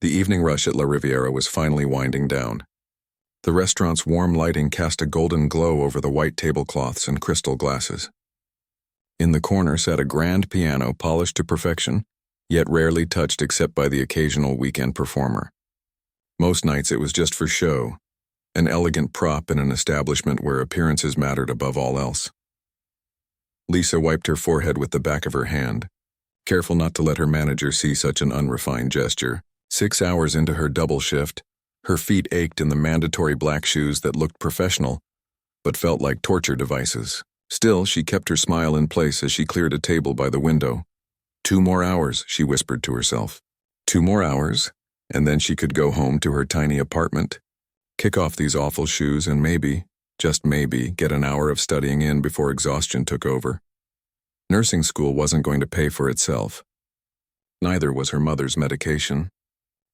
The evening rush at La Riviera was finally winding down. The restaurant's warm lighting cast a golden glow over the white tablecloths and crystal glasses. In the corner sat a grand piano polished to perfection, yet rarely touched except by the occasional weekend performer. Most nights it was just for show, an elegant prop in an establishment where appearances mattered above all else. Lisa wiped her forehead with the back of her hand, careful not to let her manager see such an unrefined gesture. 6 hours into her double shift, her feet ached in the mandatory black shoes that looked professional, but felt like torture devices. Still, she kept her smile in place as she cleared a table by the window. 2 more hours, she whispered to herself. 2 more hours, and then she could go home to her tiny apartment, kick off these awful shoes, and maybe, just maybe, get an hour of studying in before exhaustion took over. Nursing school wasn't going to pay for itself. Neither was her mother's medication.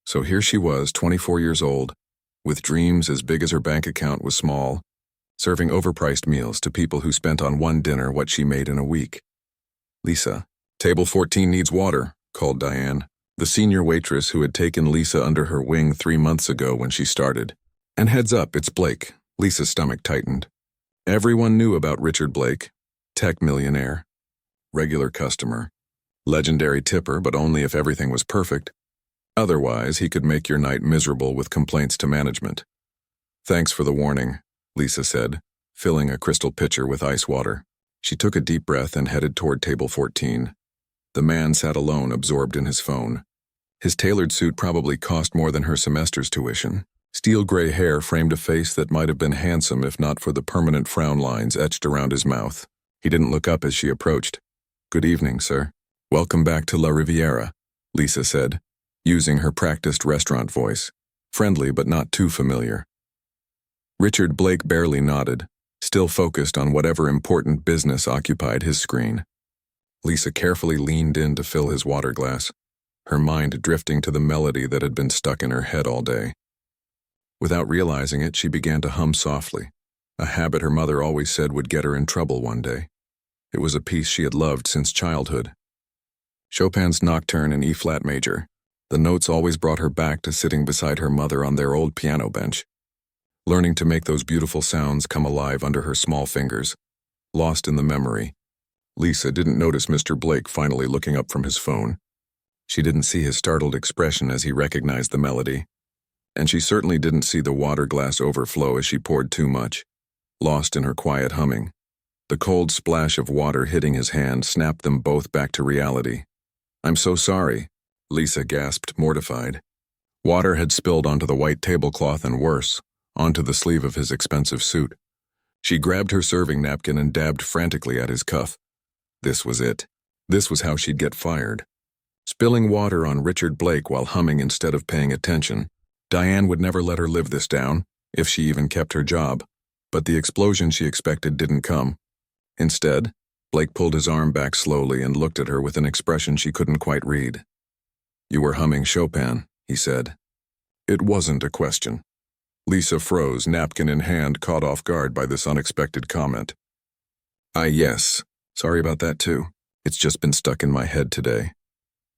So here she was, 24 years old, with dreams as big as her bank account was small, serving overpriced meals to people who spent on one dinner what she made in a week. Lisa, table 14 needs water, called Diane, the senior waitress who had taken Lisa under her wing 3 months ago when she started. And heads up, it's Blake. Lisa's stomach tightened. Everyone knew about Richard Blake, tech millionaire, regular customer, legendary tipper, but only if everything was perfect. Otherwise, he could make your night miserable with complaints to management. Thanks for the warning, Lisa said, filling a crystal pitcher with ice water. She took a deep breath and headed toward table 14. The man sat alone, absorbed in his phone. His tailored suit probably cost more than her semester's tuition. Steel gray hair framed a face that might have been handsome if not for the permanent frown lines etched around his mouth. He didn't look up as she approached. Good evening, sir. Welcome back to La Riviera, Lisa said, using her practiced restaurant voice, friendly but not too familiar. Richard Blake barely nodded, still focused on whatever important business occupied his screen. Lisa carefully leaned in to fill his water glass, her mind drifting to the melody that had been stuck in her head all day. Without realizing it, she began to hum softly, a habit her mother always said would get her in trouble one day. It was a piece she had loved since childhood. Chopin's Nocturne in E-flat major. The notes always brought her back to sitting beside her mother on their old piano bench, learning to make those beautiful sounds come alive under her small fingers. Lost in the memory, Lisa didn't notice Mr. Blake finally looking up from his phone. She didn't see his startled expression as he recognized the melody, and she certainly didn't see the water glass overflow as she poured too much, lost in her quiet humming. The cold splash of water hitting his hand snapped them both back to reality. "I'm so sorry," Lisa gasped, mortified. Water had spilled onto the white tablecloth and worse, onto the sleeve of his expensive suit. She grabbed her serving napkin and dabbed frantically at his cuff. This was it. This was how she'd get fired. Spilling water on Richard Blake while humming instead of paying attention. Diane would never let her live this down, if she even kept her job. But the explosion she expected didn't come. Instead, Blake pulled his arm back slowly and looked at her with an expression she couldn't quite read. "You were humming Chopin," he said. It wasn't a question. Lisa froze, napkin in hand, caught off guard by this unexpected comment. Yes. Sorry about that too. It's just been stuck in my head today."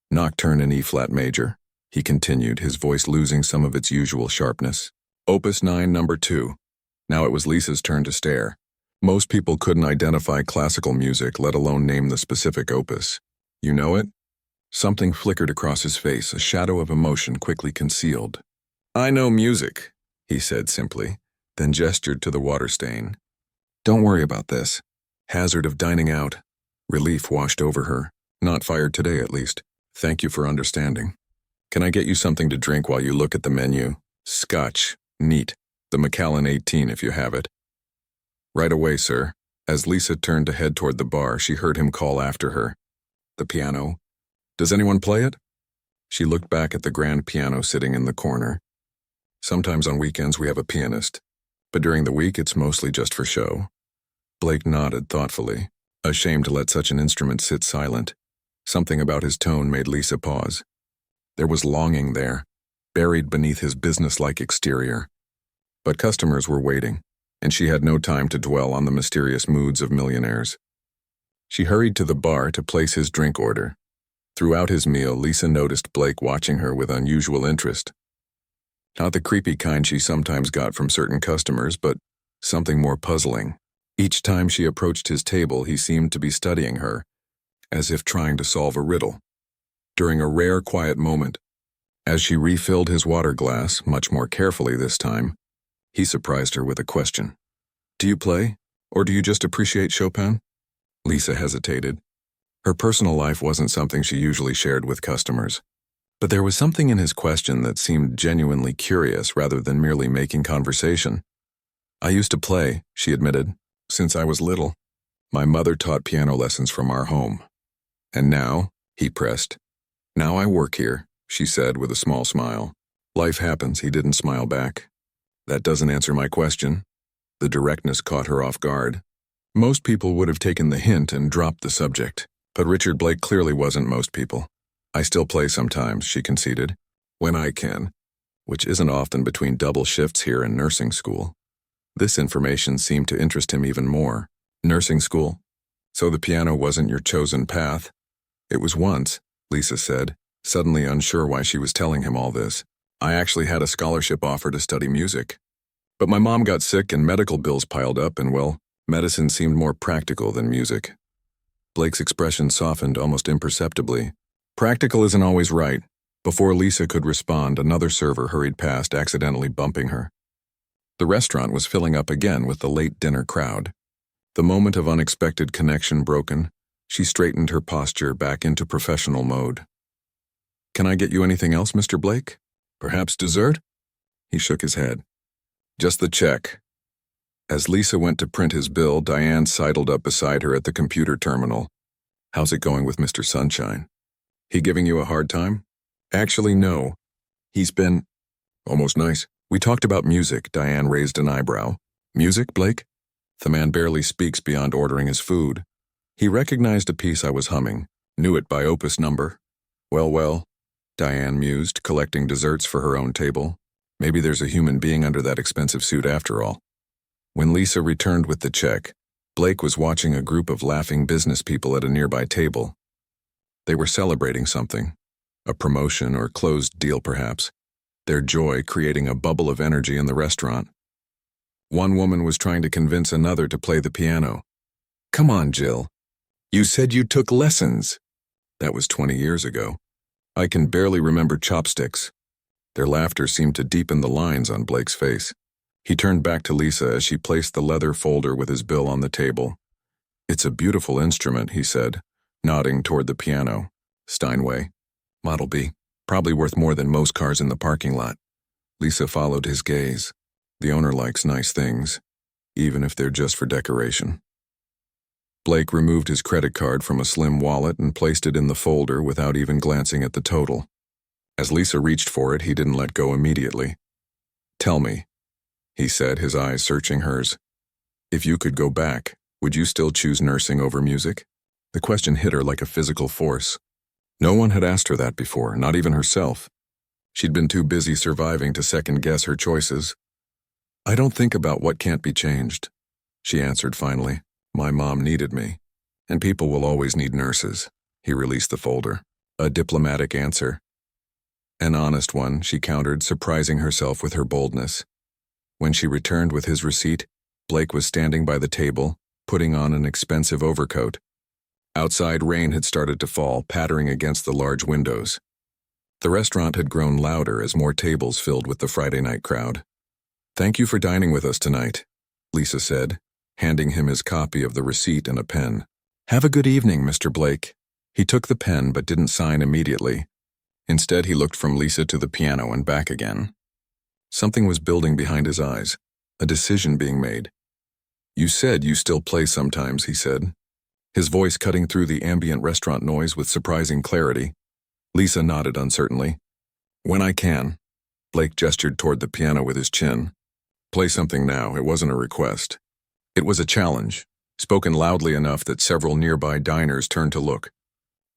Nocturne in E-flat major, he continued, his voice losing some of its usual sharpness. Opus 9, number 2. Now it was Lisa's turn to stare. Most people couldn't identify classical music, let alone name the specific opus. "You know it?" Something flickered across his face, a shadow of emotion quickly concealed. "I know music," he said simply, then gestured to the water stain. "Don't worry about this." Hazard of dining out. Relief washed over her. Not fired today, at least. "Thank you for understanding. Can I get you something to drink while you look at the menu? Scotch. Neat. The Macallan 18 if you have it." "Right away, sir." As Lisa turned to head toward the bar, she heard him call after her. "The piano. Does anyone play it?" She looked back at the grand piano sitting in the corner. "Sometimes on weekends we have a pianist, but during the week it's mostly just for show." Blake nodded thoughtfully, ashamed to let such an instrument sit silent. Something about his tone made Lisa pause. There was longing there, buried beneath his businesslike exterior. But customers were waiting, and she had no time to dwell on the mysterious moods of millionaires. She hurried to the bar to place his drink order. Throughout his meal, Lisa noticed Blake watching her with unusual interest. Not the creepy kind she sometimes got from certain customers, but something more puzzling. Each time she approached his table, he seemed to be studying her, as if trying to solve a riddle. During a rare quiet moment, as she refilled his water glass, much more carefully this time, he surprised her with a question. "Do you play, or do you just appreciate Chopin?" Lisa hesitated. Her personal life wasn't something she usually shared with customers. But there was something in his question that seemed genuinely curious rather than merely making conversation. "I used to play," she admitted, "since I was little. My mother taught piano lessons from our home. And now," he pressed, "now I work here," she said with a small smile. "Life happens," he didn't smile back. "That doesn't answer my question." The directness caught her off guard. Most people would have taken the hint and dropped the subject, but Richard Blake clearly wasn't most people. "I still play sometimes," she conceded, "when I can, which isn't often between double shifts here and nursing school." This information seemed to interest him even more. "Nursing school? So the piano wasn't your chosen path?" "It was once," Lisa said, suddenly unsure why she was telling him all this. "I actually had a scholarship offer to study music. But my mom got sick and medical bills piled up and, well, medicine seemed more practical than music." Blake's expression softened almost imperceptibly. "Practical isn't always right." Before Lisa could respond, another server hurried past, accidentally bumping her. The restaurant was filling up again with the late dinner crowd. The moment of unexpected connection broken, she straightened her posture back into professional mode. "Can I get you anything else, Mr. Blake? Perhaps dessert?" He shook his head. "Just the check." As Lisa went to print his bill, Diane sidled up beside her at the computer terminal. "How's it going with Mr. Sunshine? He giving you a hard time?" "Actually, no. He's been almost nice." "We talked about music," Diane raised an eyebrow. "Music, Blake?" "The man barely speaks beyond ordering his food. He recognized a piece I was humming, knew it by opus number." Well, Diane mused, collecting desserts for her own table. Maybe there's a human being under that expensive suit after all. When Lisa returned with the check, Blake was watching a group of laughing business people at a nearby table. They were celebrating something, a promotion or closed deal perhaps, their joy creating a bubble of energy in the restaurant. One woman was trying to convince another to play the piano. "Come on, Jill. You said you took lessons." That was 20 years ago. "I can barely remember chopsticks." Their laughter seemed to deepen the lines on Blake's face. He turned back to Lisa as she placed the leather folder with his bill on the table. "It's a beautiful instrument," he said, nodding toward the piano. "Steinway. Model B. Probably worth more than most cars in the parking lot." Lisa followed his gaze. The owner likes nice things, even if they're just for decoration. Blake removed his credit card from a slim wallet and placed it in the folder without even glancing at the total. As Lisa reached for it, he didn't let go immediately. "Tell me," he said, his eyes searching hers. "If you could go back, would you still choose nursing over music?" The question hit her like a physical force. No one had asked her that before, not even herself. She'd been too busy surviving to second-guess her choices. "I don't think about what can't be changed," she answered finally. "My mom needed me, and people will always need nurses." He released the folder. A diplomatic answer. An honest one, she countered, surprising herself with her boldness. When she returned with his receipt, Blake was standing by the table, putting on an expensive overcoat. Outside, rain had started to fall, pattering against the large windows. The restaurant had grown louder as more tables filled with the Friday night crowd. "Thank you for dining with us tonight," Lisa said, handing him his copy of the receipt and a pen. "Have a good evening, Mr. Blake." He took the pen but didn't sign immediately. Instead, he looked from Lisa to the piano and back again. Something was building behind his eyes, a decision being made. "You said you still play sometimes," he said, his voice cutting through the ambient restaurant noise with surprising clarity. Lisa nodded uncertainly. "When I can." Blake gestured toward the piano with his chin. "Play something now. It wasn't a request." It was a challenge, spoken loudly enough that several nearby diners turned to look.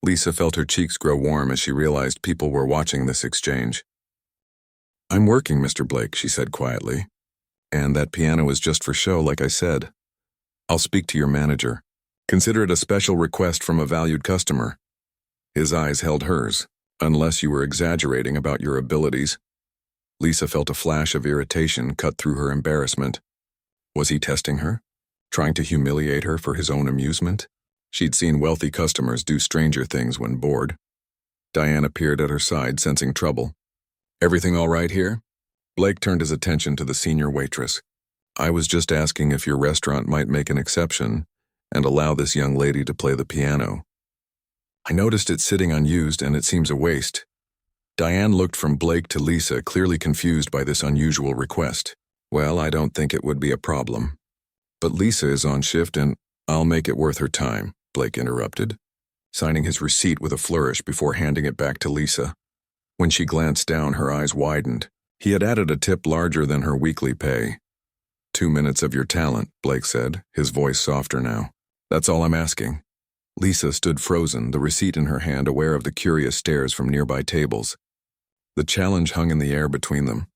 Lisa felt her cheeks grow warm as she realized people were watching this exchange. "I'm working, Mr. Blake," she said quietly. "And that piano is just for show, like I said. I'll speak to your manager. Consider it a special request from a valued customer." His eyes held hers. Unless you were exaggerating about your abilities. Lisa felt a flash of irritation cut through her embarrassment. Was he testing her? Trying to humiliate her for his own amusement? She'd seen wealthy customers do stranger things when bored. Diane appeared at her side, sensing trouble. "Everything all right here?" Blake turned his attention to the senior waitress. "I was just asking if your restaurant might make an exception and allow this young lady to play the piano. I noticed it sitting unused and it seems a waste." Diane looked from Blake to Lisa, clearly confused by this unusual request. "Well, I don't think it would be a problem. But Lisa is on shift and I'll make it worth her time," Blake interrupted, signing his receipt with a flourish before handing it back to Lisa. When she glanced down, her eyes widened. He had added a tip larger than her weekly pay. 2 minutes of your talent, Blake said, his voice softer now. "That's all I'm asking." Lisa stood frozen, the receipt in her hand, aware of the curious stares from nearby tables. The challenge hung in the air between them.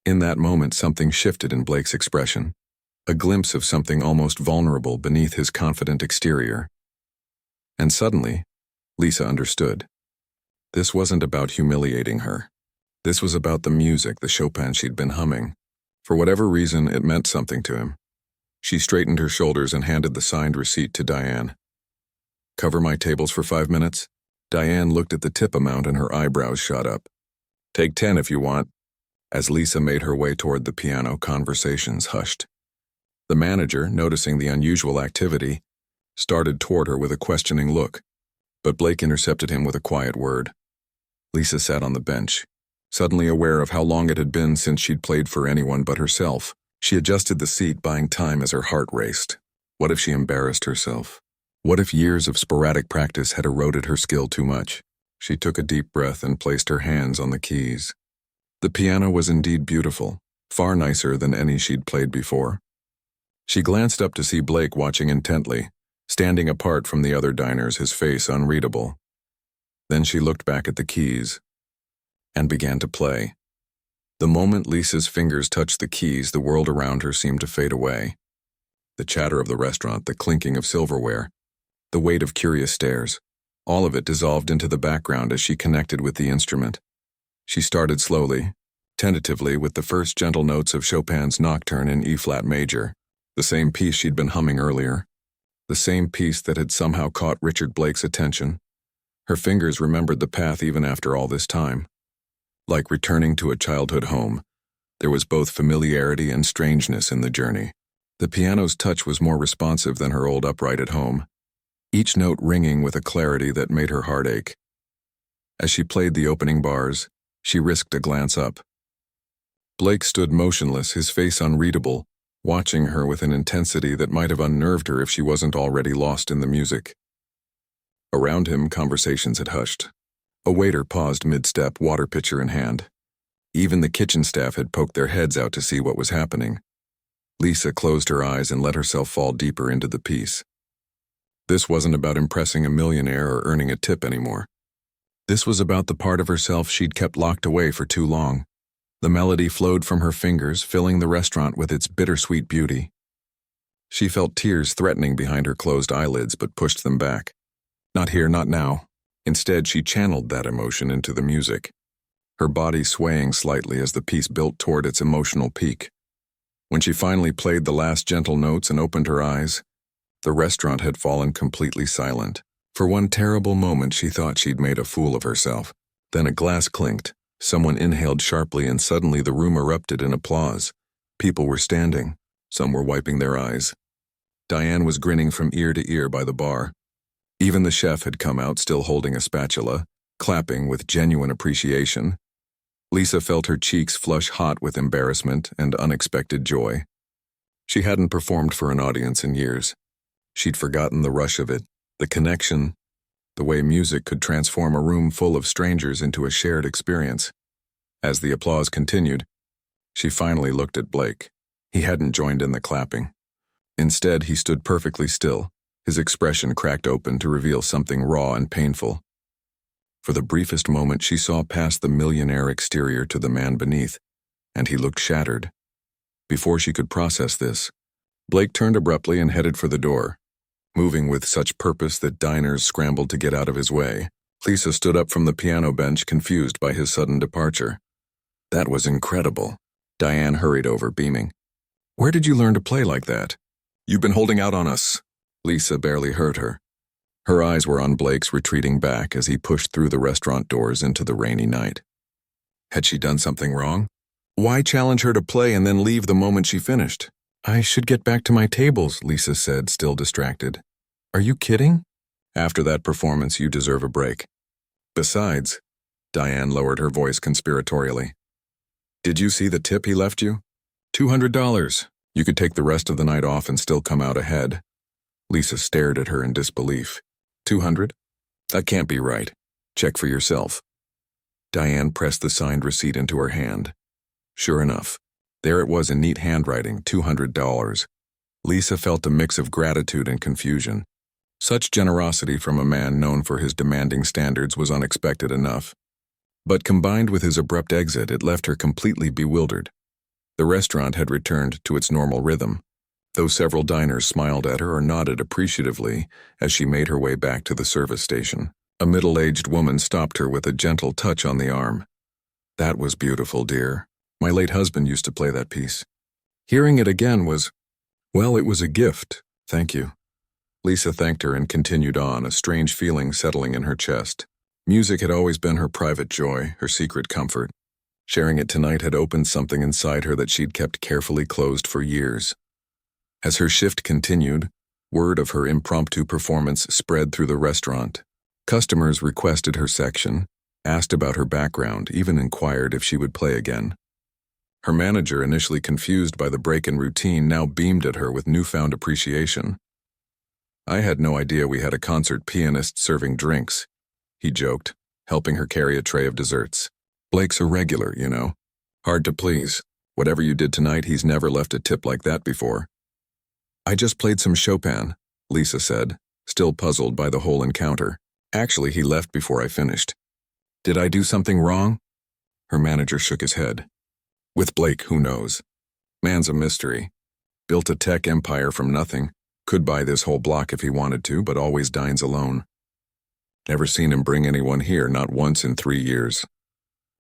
In that moment, something shifted in Blake's expression, a glimpse of something almost vulnerable beneath his confident exterior. And suddenly, Lisa understood. This wasn't about humiliating her. This was about the music, the Chopin she'd been humming. For whatever reason, it meant something to him. She straightened her shoulders and handed the signed receipt to Diane. "Cover my tables for 5 minutes?" Diane looked at the tip amount and her eyebrows shot up. "Take 10 if you want." As Lisa made her way toward the piano, conversations hushed. The manager, noticing the unusual activity, started toward her with a questioning look, but Blake intercepted him with a quiet word. Lisa sat on the bench, suddenly aware of how long it had been since she'd played for anyone but herself. She adjusted the seat, buying time as her heart raced. What if she embarrassed herself? What if years of sporadic practice had eroded her skill too much? She took a deep breath and placed her hands on the keys. The piano was indeed beautiful, far nicer than any she'd played before. She glanced up to see Blake watching intently, standing apart from the other diners, his face unreadable. Then she looked back at the keys and began to play. The moment Lisa's fingers touched the keys, the world around her seemed to fade away. The chatter of the restaurant, the clinking of silverware, the weight of curious stares, all of it dissolved into the background as she connected with the instrument. She started slowly, tentatively, with the first gentle notes of Chopin's Nocturne in E-flat major, the same piece she'd been humming earlier, the same piece that had somehow caught Richard Blake's attention. Her fingers remembered the path even after all this time. Like returning to a childhood home, there was both familiarity and strangeness in the journey. The piano's touch was more responsive than her old upright at home, each note ringing with a clarity that made her heart ache. As she played the opening bars, she risked a glance up. Blake stood motionless, his face unreadable, watching her with an intensity that might have unnerved her if she wasn't already lost in the music. Around him, conversations had hushed. A waiter paused mid-step, water pitcher in hand. Even the kitchen staff had poked their heads out to see what was happening. Lisa closed her eyes and let herself fall deeper into the piece. This wasn't about impressing a millionaire or earning a tip anymore. This was about the part of herself she'd kept locked away for too long. The melody flowed from her fingers, filling the restaurant with its bittersweet beauty. She felt tears threatening behind her closed eyelids, but pushed them back. Not here, not now. Instead, she channeled that emotion into the music, her body swaying slightly as the piece built toward its emotional peak. When she finally played the last gentle notes and opened her eyes, the restaurant had fallen completely silent. For one terrible moment, she thought she'd made a fool of herself. Then a glass clinked, someone inhaled sharply, and suddenly the room erupted in applause. People were standing, some were wiping their eyes. Diane was grinning from ear to ear by the bar. Even the chef had come out, still holding a spatula, clapping with genuine appreciation. Lisa felt her cheeks flush hot with embarrassment and unexpected joy. She hadn't performed for an audience in years. She'd forgotten the rush of it, the connection, the way music could transform a room full of strangers into a shared experience. As the applause continued, she finally looked at Blake. He hadn't joined in the clapping. Instead, he stood perfectly still, his expression cracked open to reveal something raw and painful. For the briefest moment, she saw past the millionaire exterior to the man beneath, and he looked shattered. Before she could process this, Blake turned abruptly and headed for the door, moving with such purpose that diners scrambled to get out of his way. Lisa stood up from the piano bench, confused by his sudden departure. That was incredible. Diane hurried over, beaming. Where did you learn to play like that? You've been holding out on us. Lisa barely heard her. Her eyes were on Blake's retreating back as he pushed through the restaurant doors into the rainy night. Had she done something wrong? Why challenge her to play and then leave the moment she finished? I should get back to my tables, Lisa said, still distracted. Are you kidding? After that performance, you deserve a break. Besides, Diane lowered her voice conspiratorially. Did you see the tip he left you? $200. You could take the rest of the night off and still come out ahead. Lisa stared at her in disbelief. 200? That can't be right. Check for yourself. Diane pressed the signed receipt into her hand. Sure enough, there it was in neat handwriting, $200. Lisa felt a mix of gratitude and confusion. Such generosity from a man known for his demanding standards was unexpected enough. But combined with his abrupt exit, it left her completely bewildered. The restaurant had returned to its normal rhythm, though several diners smiled at her or nodded appreciatively as she made her way back to the service station. A middle-aged woman stopped her with a gentle touch on the arm. That was beautiful, dear. My late husband used to play that piece. Hearing it again was, well, it was a gift. Thank you. Lisa thanked her and continued on, a strange feeling settling in her chest. Music had always been her private joy, her secret comfort. Sharing it tonight had opened something inside her that she'd kept carefully closed for years. As her shift continued, word of her impromptu performance spread through the restaurant. Customers requested her section, asked about her background, even inquired if she would play again. Her manager, initially confused by the break in routine, now beamed at her with newfound appreciation. I had no idea we had a concert pianist serving drinks, he joked, helping her carry a tray of desserts. Blake's a regular, you know. Hard to please. Whatever you did tonight, he's never left a tip like that before. I just played some Chopin, Lisa said, still puzzled by the whole encounter. Actually, he left before I finished. Did I do something wrong? Her manager shook his head. With Blake, who knows? Man's a mystery. Built a tech empire from nothing. Could buy this whole block if he wanted to, but always dines alone. Never seen him bring anyone here, not once in 3 years.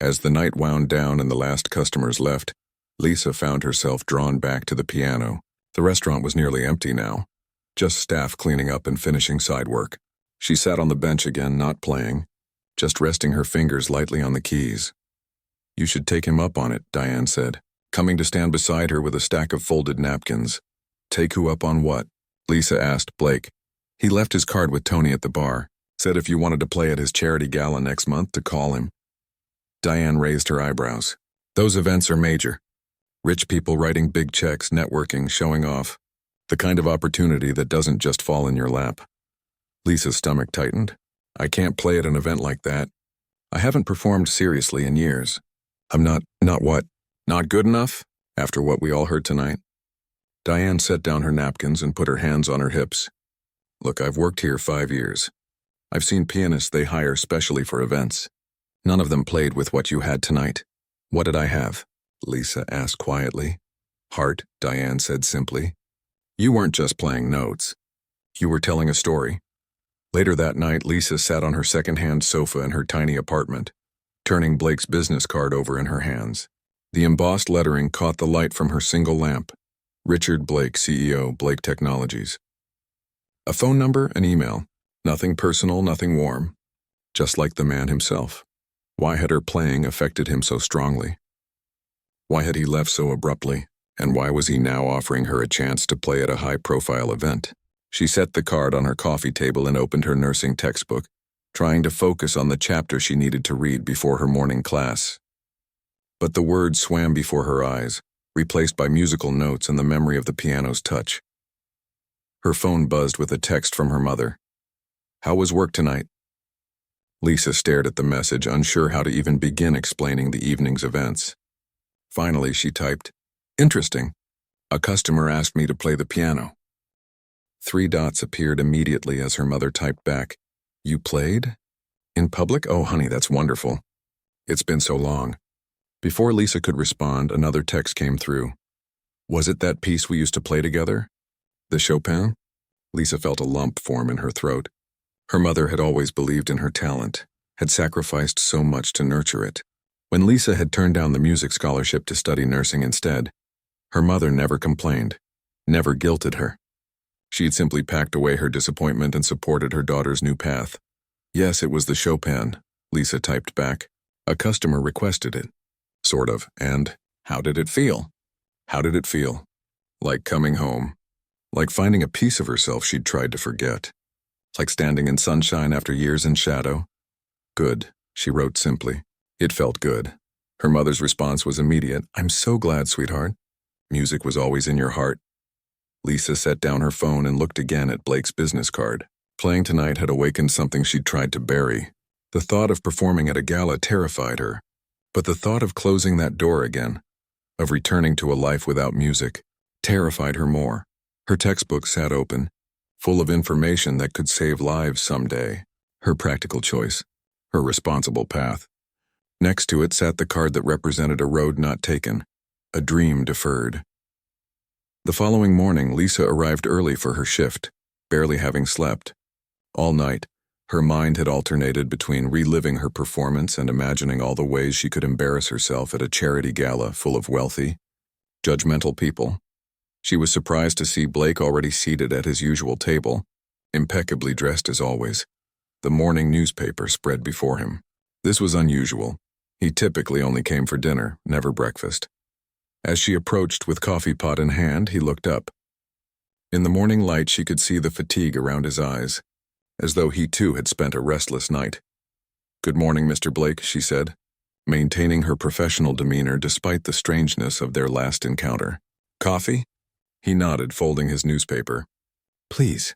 As the night wound down and the last customers left, Lisa found herself drawn back to the piano. The restaurant was nearly empty now, just staff cleaning up and finishing side work. She sat on the bench again, not playing, just resting her fingers lightly on the keys. You should take him up on it, Diane said, coming to stand beside her with a stack of folded napkins. Take who up on what? Lisa asked Blake. He left his card with Tony at the bar, said if you wanted to play at his charity gala next month to call him. Diane raised her eyebrows. Those events are major. Rich people writing big checks, networking, showing off. The kind of opportunity that doesn't just fall in your lap. Lisa's stomach tightened. I can't play at an event like that. I haven't performed seriously in years. I'm not what? Not good enough? After what we all heard tonight? Diane set down her napkins and put her hands on her hips. Look, I've worked here 5 years. I've seen pianists they hire specially for events. None of them played with what you had tonight. What did I have? Lisa asked quietly. Heart, Diane said simply. You weren't just playing notes. You were telling a story. Later that night, Lisa sat on her second-hand sofa in her tiny apartment, turning Blake's business card over in her hands. The embossed lettering caught the light from her single lamp. Richard Blake, CEO, Blake Technologies. A phone number, an email. Nothing personal, nothing warm. Just like the man himself. Why had her playing affected him so strongly? Why had he left so abruptly? And why was he now offering her a chance to play at a high-profile event? She set the card on her coffee table and opened her nursing textbook, trying to focus on the chapter she needed to read before her morning class. But the words swam before her eyes, replaced by musical notes and the memory of the piano's touch. Her phone buzzed with a text from her mother. How was work tonight? Lisa stared at the message, unsure how to even begin explaining the evening's events. Finally, she typed, Interesting. A customer asked me to play the piano. 3 dots appeared immediately as her mother typed back, You played? In public? Oh, honey, that's wonderful. It's been so long. Before Lisa could respond, another text came through. Was it that piece we used to play together? The Chopin? Lisa felt a lump form in her throat. Her mother had always believed in her talent, had sacrificed so much to nurture it. When Lisa had turned down the music scholarship to study nursing instead, her mother never complained, never guilted her. She'd simply packed away her disappointment and supported her daughter's new path. Yes, it was the Chopin, Lisa typed back. A customer requested it. Sort of. And how did it feel? How did it feel? Like coming home. Like finding a piece of herself she'd tried to forget. Like standing in sunshine after years in shadow. Good, she wrote simply. It felt good. Her mother's response was immediate. I'm so glad, sweetheart. Music was always in your heart. Lisa set down her phone and looked again at Blake's business card. Playing tonight had awakened something she'd tried to bury. The thought of performing at a gala terrified her. But the thought of closing that door again, of returning to a life without music, terrified her more. Her textbook sat open, full of information that could save lives someday. Her practical choice, her responsible path. Next to it sat the card that represented a road not taken, a dream deferred. The following morning, Lisa arrived early for her shift, barely having slept. All night, her mind had alternated between reliving her performance and imagining all the ways she could embarrass herself at a charity gala full of wealthy, judgmental people. She was surprised to see Blake already seated at his usual table, impeccably dressed as always. The morning newspaper spread before him. This was unusual. He typically only came for dinner, never breakfast. As she approached with coffee pot in hand, he looked up. In the morning light, she could see the fatigue around his eyes, as though he too had spent a restless night. Good morning, Mr. Blake, she said, maintaining her professional demeanor despite the strangeness of their last encounter. Coffee? He nodded, folding his newspaper. Please.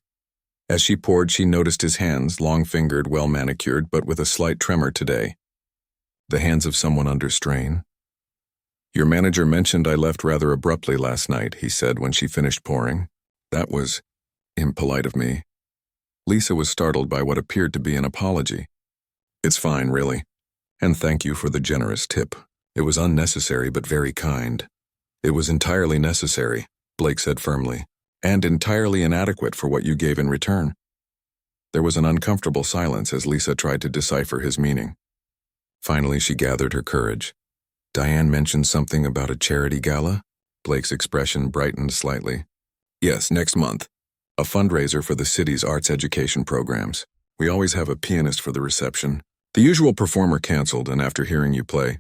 As she poured, she noticed his hands, long-fingered, well-manicured, but with a slight tremor today. The hands of someone under strain. Your manager mentioned I left rather abruptly last night, he said when she finished pouring. That was impolite of me. Lisa was startled by what appeared to be an apology. It's fine, really. And thank you for the generous tip. It was unnecessary but very kind. It was entirely necessary, Blake said firmly, and entirely inadequate for what you gave in return. There was an uncomfortable silence as Lisa tried to decipher his meaning. Finally, she gathered her courage. Diane mentioned something about a charity gala? Blake's expression brightened slightly. Yes, next month. A fundraiser for the city's arts education programs. We always have a pianist for the reception. The usual performer canceled, and after hearing you play,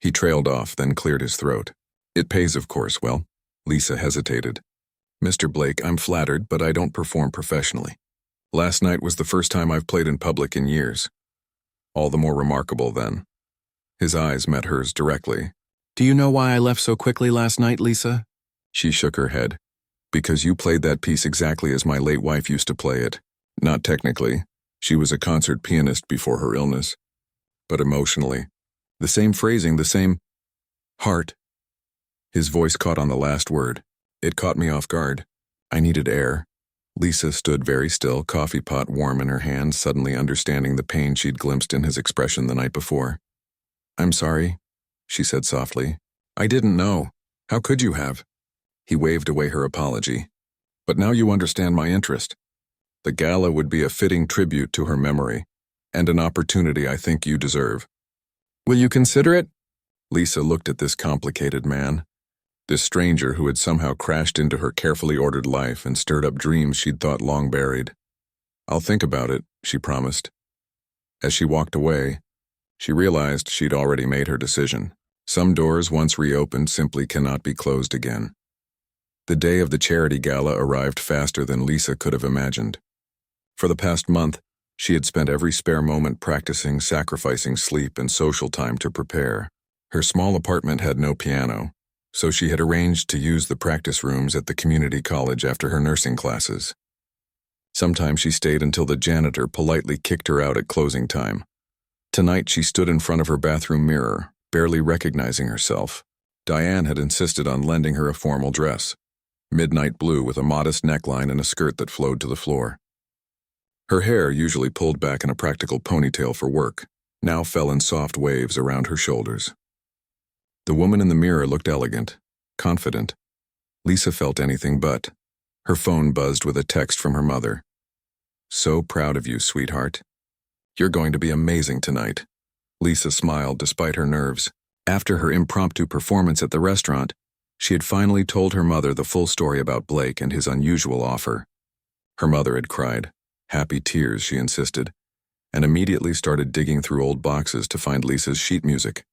he trailed off, then cleared his throat. It pays, of course. Well, Lisa hesitated. Mr. Blake, I'm flattered, but I don't perform professionally. Last night was the first time I've played in public in years. All the more remarkable, then. His eyes met hers directly. Do you know why I left so quickly last night, Lisa? She shook her head. Because you played that piece exactly as my late wife used to play it. Not technically. She was a concert pianist before her illness. But emotionally. The same phrasing, the same heart. His voice caught on the last word. It caught me off guard. I needed air. Lisa stood very still, coffee pot warm in her hand, suddenly understanding the pain she'd glimpsed in his expression the night before. I'm sorry, she said softly. I didn't know. How could you have? He waved away her apology. But now you understand my interest. The gala would be a fitting tribute to her memory, and an opportunity I think you deserve. Will you consider it? Lisa looked at this complicated man, this stranger who had somehow crashed into her carefully ordered life and stirred up dreams she'd thought long buried. I'll think about it, she promised. As she walked away, she realized she'd already made her decision. Some doors, once reopened, simply cannot be closed again. The day of the charity gala arrived faster than Lisa could have imagined. For the past month, she had spent every spare moment practicing, sacrificing sleep and social time to prepare. Her small apartment had no piano, so she had arranged to use the practice rooms at the community college after her nursing classes. Sometimes she stayed until the janitor politely kicked her out at closing time. Tonight she stood in front of her bathroom mirror, barely recognizing herself. Diane had insisted on lending her a formal dress, midnight blue with a modest neckline and a skirt that flowed to the floor. Her hair, usually pulled back in a practical ponytail for work, now fell in soft waves around her shoulders. The woman in the mirror looked elegant, confident. Lisa felt anything but. Her phone buzzed with a text from her mother. So proud of you, sweetheart. You're going to be amazing tonight." Lisa smiled despite her nerves. After her impromptu performance at the restaurant, she had finally told her mother the full story about Blake and his unusual offer. Her mother had cried, happy tears, she insisted, and immediately started digging through old boxes to find Lisa's sheet music.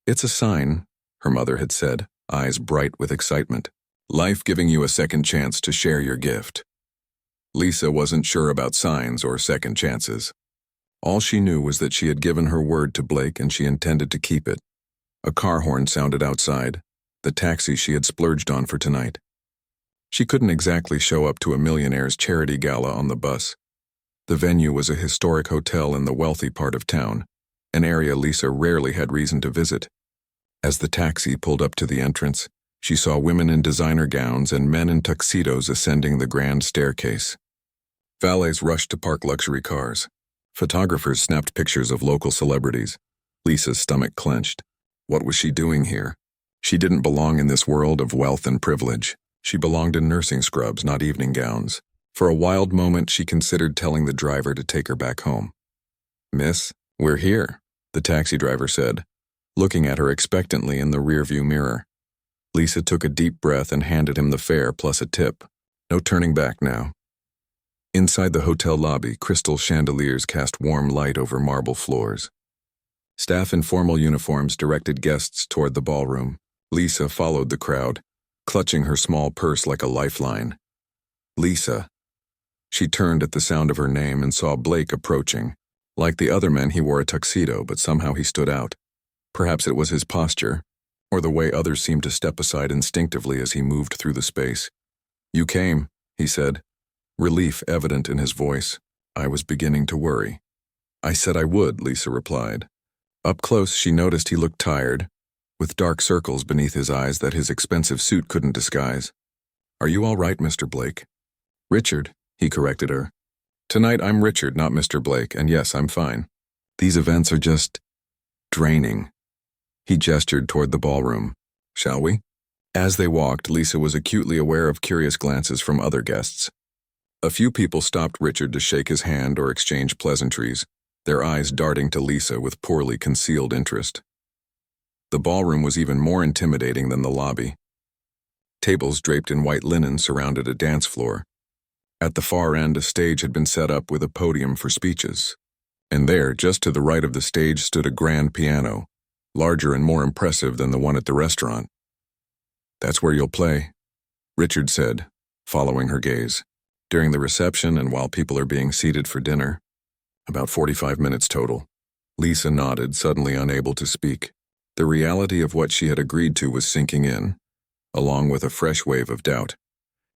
"It's a sign," her mother had said, eyes bright with excitement. "Life giving you a second chance to share your gift." Lisa wasn't sure about signs or second chances. All she knew was that she had given her word to Blake and she intended to keep it. A car horn sounded outside, the taxi she had splurged on for tonight. She couldn't exactly show up to a Millionaire's charity gala on the bus. The venue was a historic hotel in the wealthy part of town, an area Lisa rarely had reason to visit. As the taxi pulled up to the entrance, she saw women in designer gowns and men in tuxedos ascending the grand staircase. Valets rushed to park luxury cars. Photographers snapped pictures of local celebrities. Lisa's stomach clenched. What was she doing here? She didn't belong in this world of wealth and privilege. She belonged in nursing scrubs, not evening gowns. For a wild moment, she considered telling the driver to take her back home. "Miss, we're here," the taxi driver said, looking at her expectantly in the rearview mirror. Lisa took a deep breath and handed him the fare plus a tip. No turning back now. Inside the hotel lobby, crystal chandeliers cast warm light over marble floors. Staff in formal uniforms directed guests toward the ballroom. Lisa followed the crowd, clutching her small purse like a lifeline. Lisa. She turned at the sound of her name and saw Blake approaching. Like the other men, he wore a tuxedo, but somehow he stood out. Perhaps it was his posture, or the way others seemed to step aside instinctively as he moved through the space. "You came," he said, relief evident in his voice. "I was beginning to worry." "I said I would," Lisa replied. Up close, she noticed he looked tired, with dark circles beneath his eyes that his expensive suit couldn't disguise. "Are you all right, Mr. Blake?" "Richard," he corrected her. "Tonight I'm Richard, not Mr. Blake, and yes, I'm fine. These events are just draining." He gestured toward the ballroom. "Shall we?" As they walked, Lisa was acutely aware of curious glances from other guests. A few people stopped Richard to shake his hand or exchange pleasantries, their eyes darting to Lisa with poorly concealed interest. The ballroom was even more intimidating than the lobby. Tables draped in white linen surrounded a dance floor. At the far end, a stage had been set up with a podium for speeches. And there, just to the right of the stage, stood a grand piano, larger and more impressive than the one at the restaurant. "That's where you'll play," Richard said, following her gaze. "During the reception and while people are being seated for dinner. About 45 minutes total." Lisa nodded, suddenly unable to speak. The reality of what she had agreed to was sinking in, along with a fresh wave of doubt.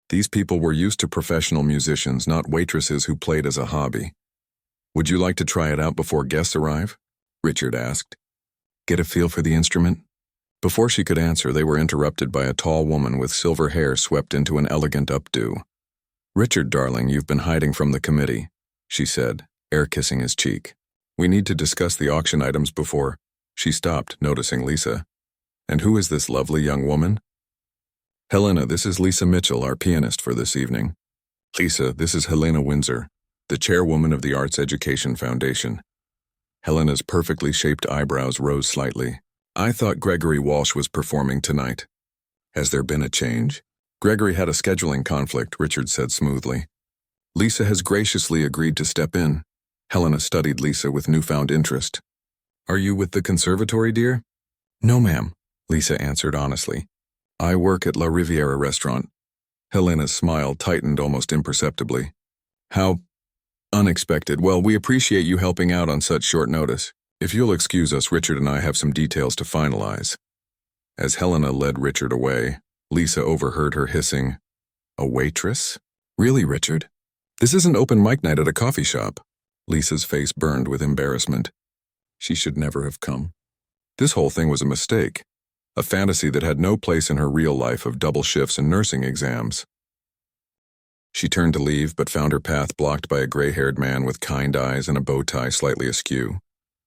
These people were used to professional musicians, not waitresses who played as a hobby. "Would you like to try it out before guests arrive?" Richard asked. "Get a feel for the instrument?" Before she could answer, they were interrupted by a tall woman with silver hair swept into an elegant updo. "Richard, darling, you've been hiding from the committee," she said, air-kissing his cheek. "We need to discuss the auction items before—" She stopped, noticing Lisa. "And who is this lovely young woman?" "Helena, this is Lisa Mitchell, our pianist for this evening." "Lisa, this is Helena Windsor, the chairwoman of the Arts Education Foundation." Helena's perfectly shaped eyebrows rose slightly. "I thought Gregory Walsh was performing tonight. Has there been a change?" "Gregory had a scheduling conflict," Richard said smoothly. "Lisa has graciously agreed to step in." Helena studied Lisa with newfound interest. "Are you with the conservatory, dear?" "No, ma'am," Lisa answered honestly. "I work at La Riviera restaurant." Helena's smile tightened almost imperceptibly. "How unexpected. Well, we appreciate you helping out on such short notice. If you'll excuse us, Richard and I have some details to finalize." As Helena led Richard away, Lisa overheard her hissing, "A waitress? Really, Richard? This isn't open mic night at a coffee shop." Lisa's face burned with embarrassment. She should never have come. This whole thing was a mistake, a fantasy that had no place in her real life of double shifts and nursing exams. She turned to leave, but found her path blocked by a gray-haired man with kind eyes and a bow tie slightly askew.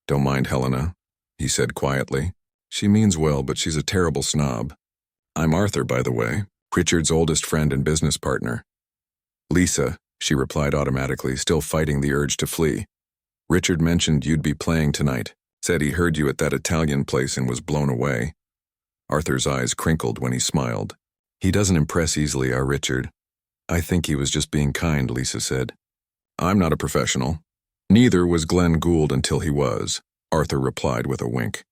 "Don't mind Helena," he said quietly. "She means well, but she's a terrible snob. I'm Arthur, by the way, Richard's oldest friend and business partner." "Lisa," she replied automatically, still fighting the urge to flee. Richard mentioned you'd be playing tonight. Said he heard you at that Italian place and was blown away. Arthur's eyes crinkled when he smiled. He doesn't impress easily, our Richard. I think he was just being kind, Lisa said. I'm not a professional. Neither was Glenn Gould until he was, Arthur replied with a wink.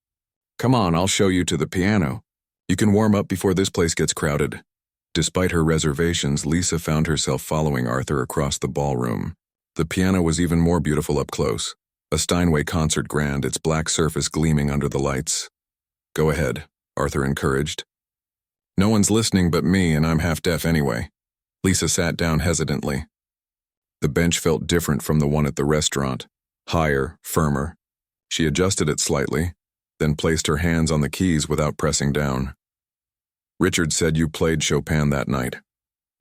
Come on, I'll show you to the piano. You can warm up before this place gets crowded. Despite her reservations, Lisa found herself following Arthur across the ballroom. The piano was even more beautiful up close. A Steinway concert grand, its black surface gleaming under the lights. Go ahead, Arthur encouraged. No one's listening but me, and I'm half deaf anyway. Lisa sat down hesitantly. The bench felt different from the one at the restaurant. Higher, firmer. She adjusted it slightly, then placed her hands on the keys without pressing down. Richard said you played Chopin that night,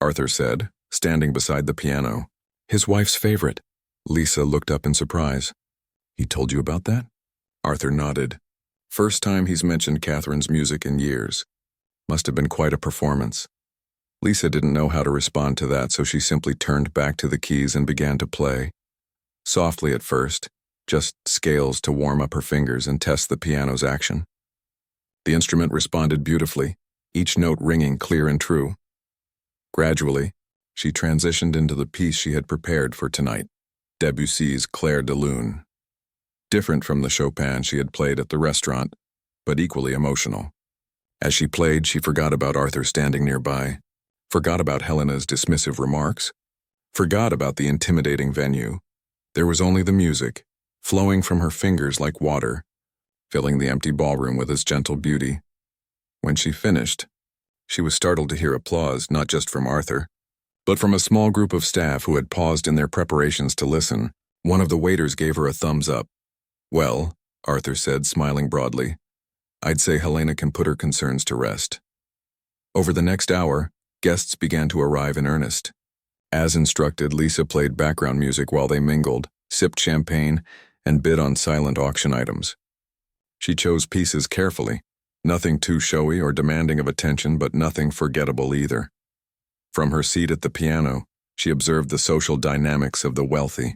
Arthur said, standing beside the piano. His wife's favorite. Lisa looked up in surprise. He told you about that? Arthur nodded. First time he's mentioned Catherine's music in years. Must have been quite a performance. Lisa didn't know how to respond to that, so she simply turned back to the keys and began to play. Softly at first, just scales to warm up her fingers and test the piano's action. The instrument responded beautifully, each note ringing clear and true. Gradually, she transitioned into the piece she had prepared for tonight, Debussy's Clair de Lune. Different from the Chopin she had played at the restaurant, but equally emotional. As she played, she forgot about Arthur standing nearby, forgot about Helena's dismissive remarks, forgot about the intimidating venue. There was only the music, flowing from her fingers like water, filling the empty ballroom with its gentle beauty. When she finished, she was startled to hear applause not just from Arthur, but from a small group of staff who had paused in their preparations to listen. One of the waiters gave her a thumbs up. Well, Arthur said, smiling broadly, I'd say Helena can put her concerns to rest. Over the next hour, guests began to arrive in earnest. As instructed, Lisa played background music while they mingled, sipped champagne, and bid on silent auction items. She chose pieces carefully, nothing too showy or demanding of attention, but nothing forgettable either. From her seat at the piano, she observed the social dynamics of the wealthy.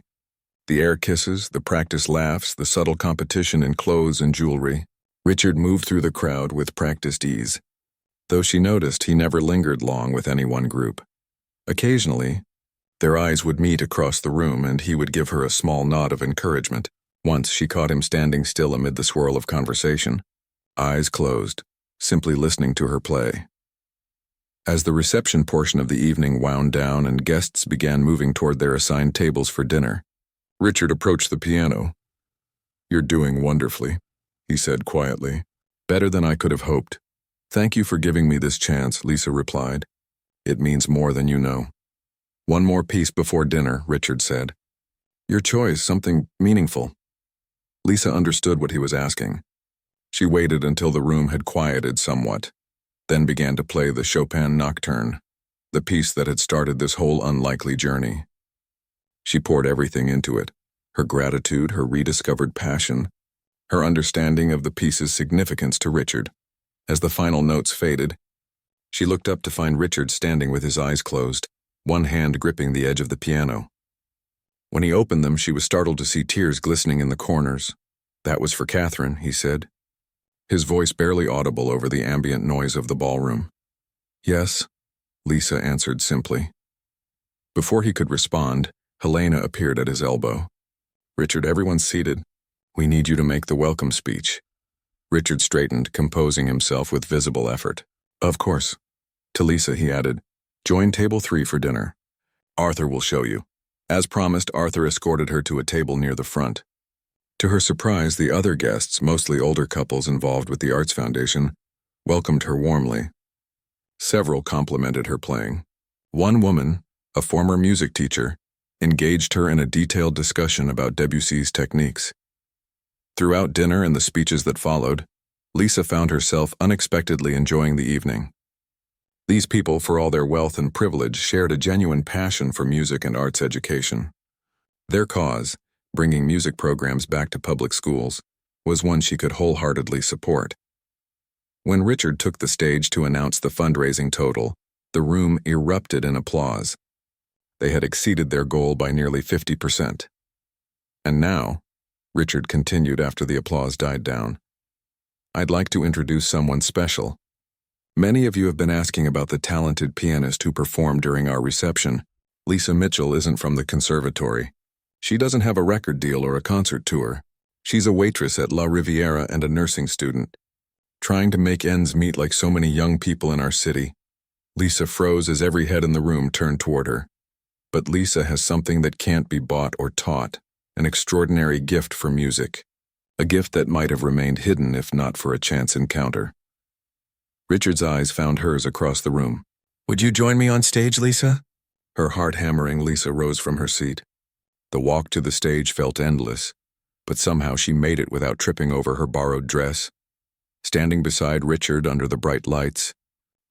The air kisses, the practiced laughs, the subtle competition in clothes and jewelry. Richard moved through the crowd with practiced ease, though she noticed he never lingered long with any one group. Occasionally, their eyes would meet across the room and he would give her a small nod of encouragement. Once she caught him standing still amid the swirl of conversation, eyes closed, simply listening to her play. As the reception portion of the evening wound down and guests began moving toward their assigned tables for dinner, Richard approached the piano. You're doing wonderfully, he said quietly. Better than I could have hoped. Thank you for giving me this chance, Lisa replied. It means more than you know. One more piece before dinner, Richard said. Your choice, something meaningful. Lisa understood what he was asking. She waited until the room had quieted somewhat, then began to play the Chopin Nocturne, the piece that had started this whole unlikely journey. She poured everything into it, her gratitude, her rediscovered passion, her understanding of the piece's significance to Richard. As the final notes faded, she looked up to find Richard standing with his eyes closed, one hand gripping the edge of the piano. When he opened them, she was startled to see tears glistening in the corners. That was for Catherine, he said, his voice barely audible over the ambient noise of the ballroom. Yes, Lisa answered simply. Before he could respond, Helena appeared at his elbow. Richard, everyone's seated. We need you to make the welcome speech. Richard straightened, composing himself with visible effort. Of course. To Lisa, he added, join table 3 for dinner. Arthur will show you. As promised, Arthur escorted her to a table near the front. To her surprise, the other guests, mostly older couples involved with the Arts Foundation, welcomed her warmly. Several complimented her playing. One woman, a former music teacher, engaged her in a detailed discussion about Debussy's techniques. Throughout dinner and the speeches that followed, Lisa found herself unexpectedly enjoying the evening. These people, for all their wealth and privilege, shared a genuine passion for music and arts education. Their cause, bringing music programs back to public schools, was one she could wholeheartedly support. When Richard took the stage to announce the fundraising total, the room erupted in applause. They had exceeded their goal by nearly 50%. And now, Richard continued after the applause died down. I'd like to introduce someone special. Many of you have been asking about the talented pianist who performed during our reception. Lisa Mitchell isn't from the conservatory. She doesn't have a record deal or a concert tour. She's a waitress at La Riviera and a nursing student, trying to make ends meet like so many young people in our city. Lisa froze as every head in the room turned toward her. But Lisa has something that can't be bought or taught, an extraordinary gift for music, a gift that might have remained hidden if not for a chance encounter. Richard's eyes found hers across the room. Would you join me on stage, Lisa? Her heart hammering, Lisa rose from her seat. The walk to the stage felt endless, but somehow she made it without tripping over her borrowed dress. Standing beside Richard under the bright lights,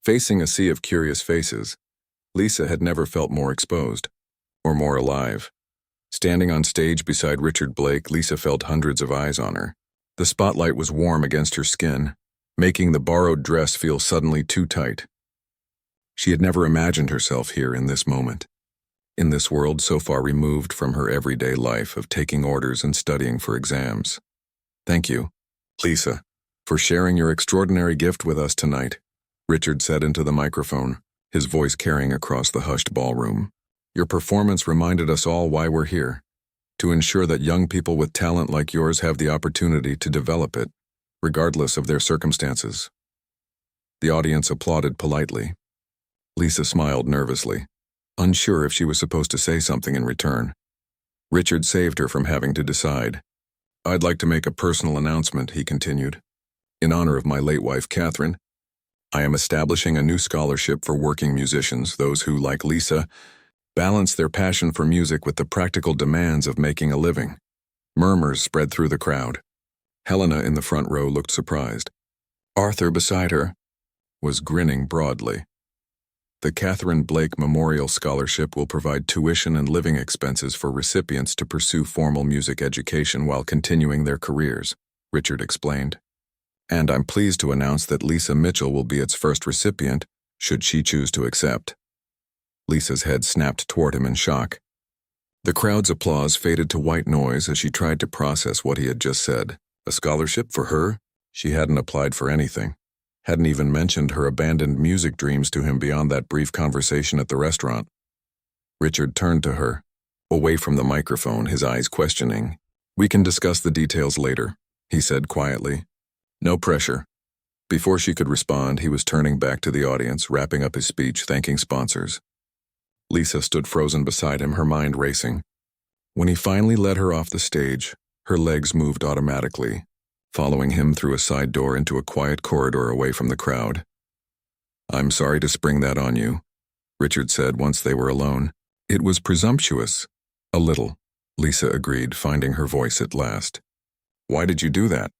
facing a sea of curious faces, Lisa had never felt more exposed, or more alive. Standing on stage beside Richard Blake, Lisa felt hundreds of eyes on her. The spotlight was warm against her skin, making the borrowed dress feel suddenly too tight. She had never imagined herself here in this moment, in this world so far removed from her everyday life of taking orders and studying for exams. Thank you, Lisa, for sharing your extraordinary gift with us tonight, Richard said into the microphone, his voice carrying across the hushed ballroom. Your performance reminded us all why we're here, to ensure that young people with talent like yours have the opportunity to develop it, regardless of their circumstances. The audience applauded politely. Lisa smiled nervously, unsure if she was supposed to say something in return. Richard saved her from having to decide. I'd like to make a personal announcement, he continued. In honor of my late wife, Catherine, I am establishing a new scholarship for working musicians, those who, like Lisa, balance their passion for music with the practical demands of making a living. Murmurs spread through the crowd. Helena in the front row looked surprised. Arthur beside her was grinning broadly. The Catherine Blake Memorial Scholarship will provide tuition and living expenses for recipients to pursue formal music education while continuing their careers, Richard explained. And I'm pleased to announce that Lisa Mitchell will be its first recipient, should she choose to accept. Lisa's head snapped toward him in shock. The crowd's applause faded to white noise as she tried to process what he had just said. A scholarship for her? She hadn't applied for anything. Hadn't even mentioned her abandoned music dreams to him beyond that brief conversation at the restaurant. Richard turned to her, away from the microphone, his eyes questioning. We can discuss the details later, he said quietly. No pressure. Before she could respond, he was turning back to the audience, wrapping up his speech, thanking sponsors. Lisa stood frozen beside him, her mind racing. When he finally led her off the stage, her legs moved automatically, following him through a side door into a quiet corridor away from the crowd. I'm sorry to spring that on you, Richard said once they were alone. It was presumptuous. A little, Lisa agreed, finding her voice at last. Why did you do that?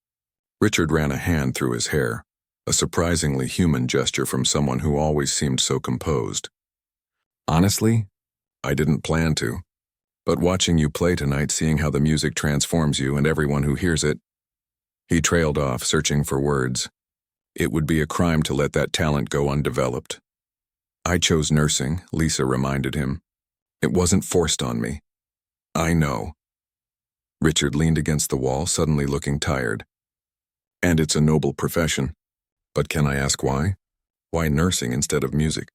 Richard ran a hand through his hair, a surprisingly human gesture from someone who always seemed so composed. Honestly, I didn't plan to. But watching you play tonight, seeing how the music transforms you and everyone who hears it. He trailed off, searching for words. It would be a crime to let that talent go undeveloped. I chose nursing, Lisa reminded him. It wasn't forced on me. I know. Richard leaned against the wall, suddenly looking tired. And it's a noble profession. But can I ask why? Why nursing instead of music?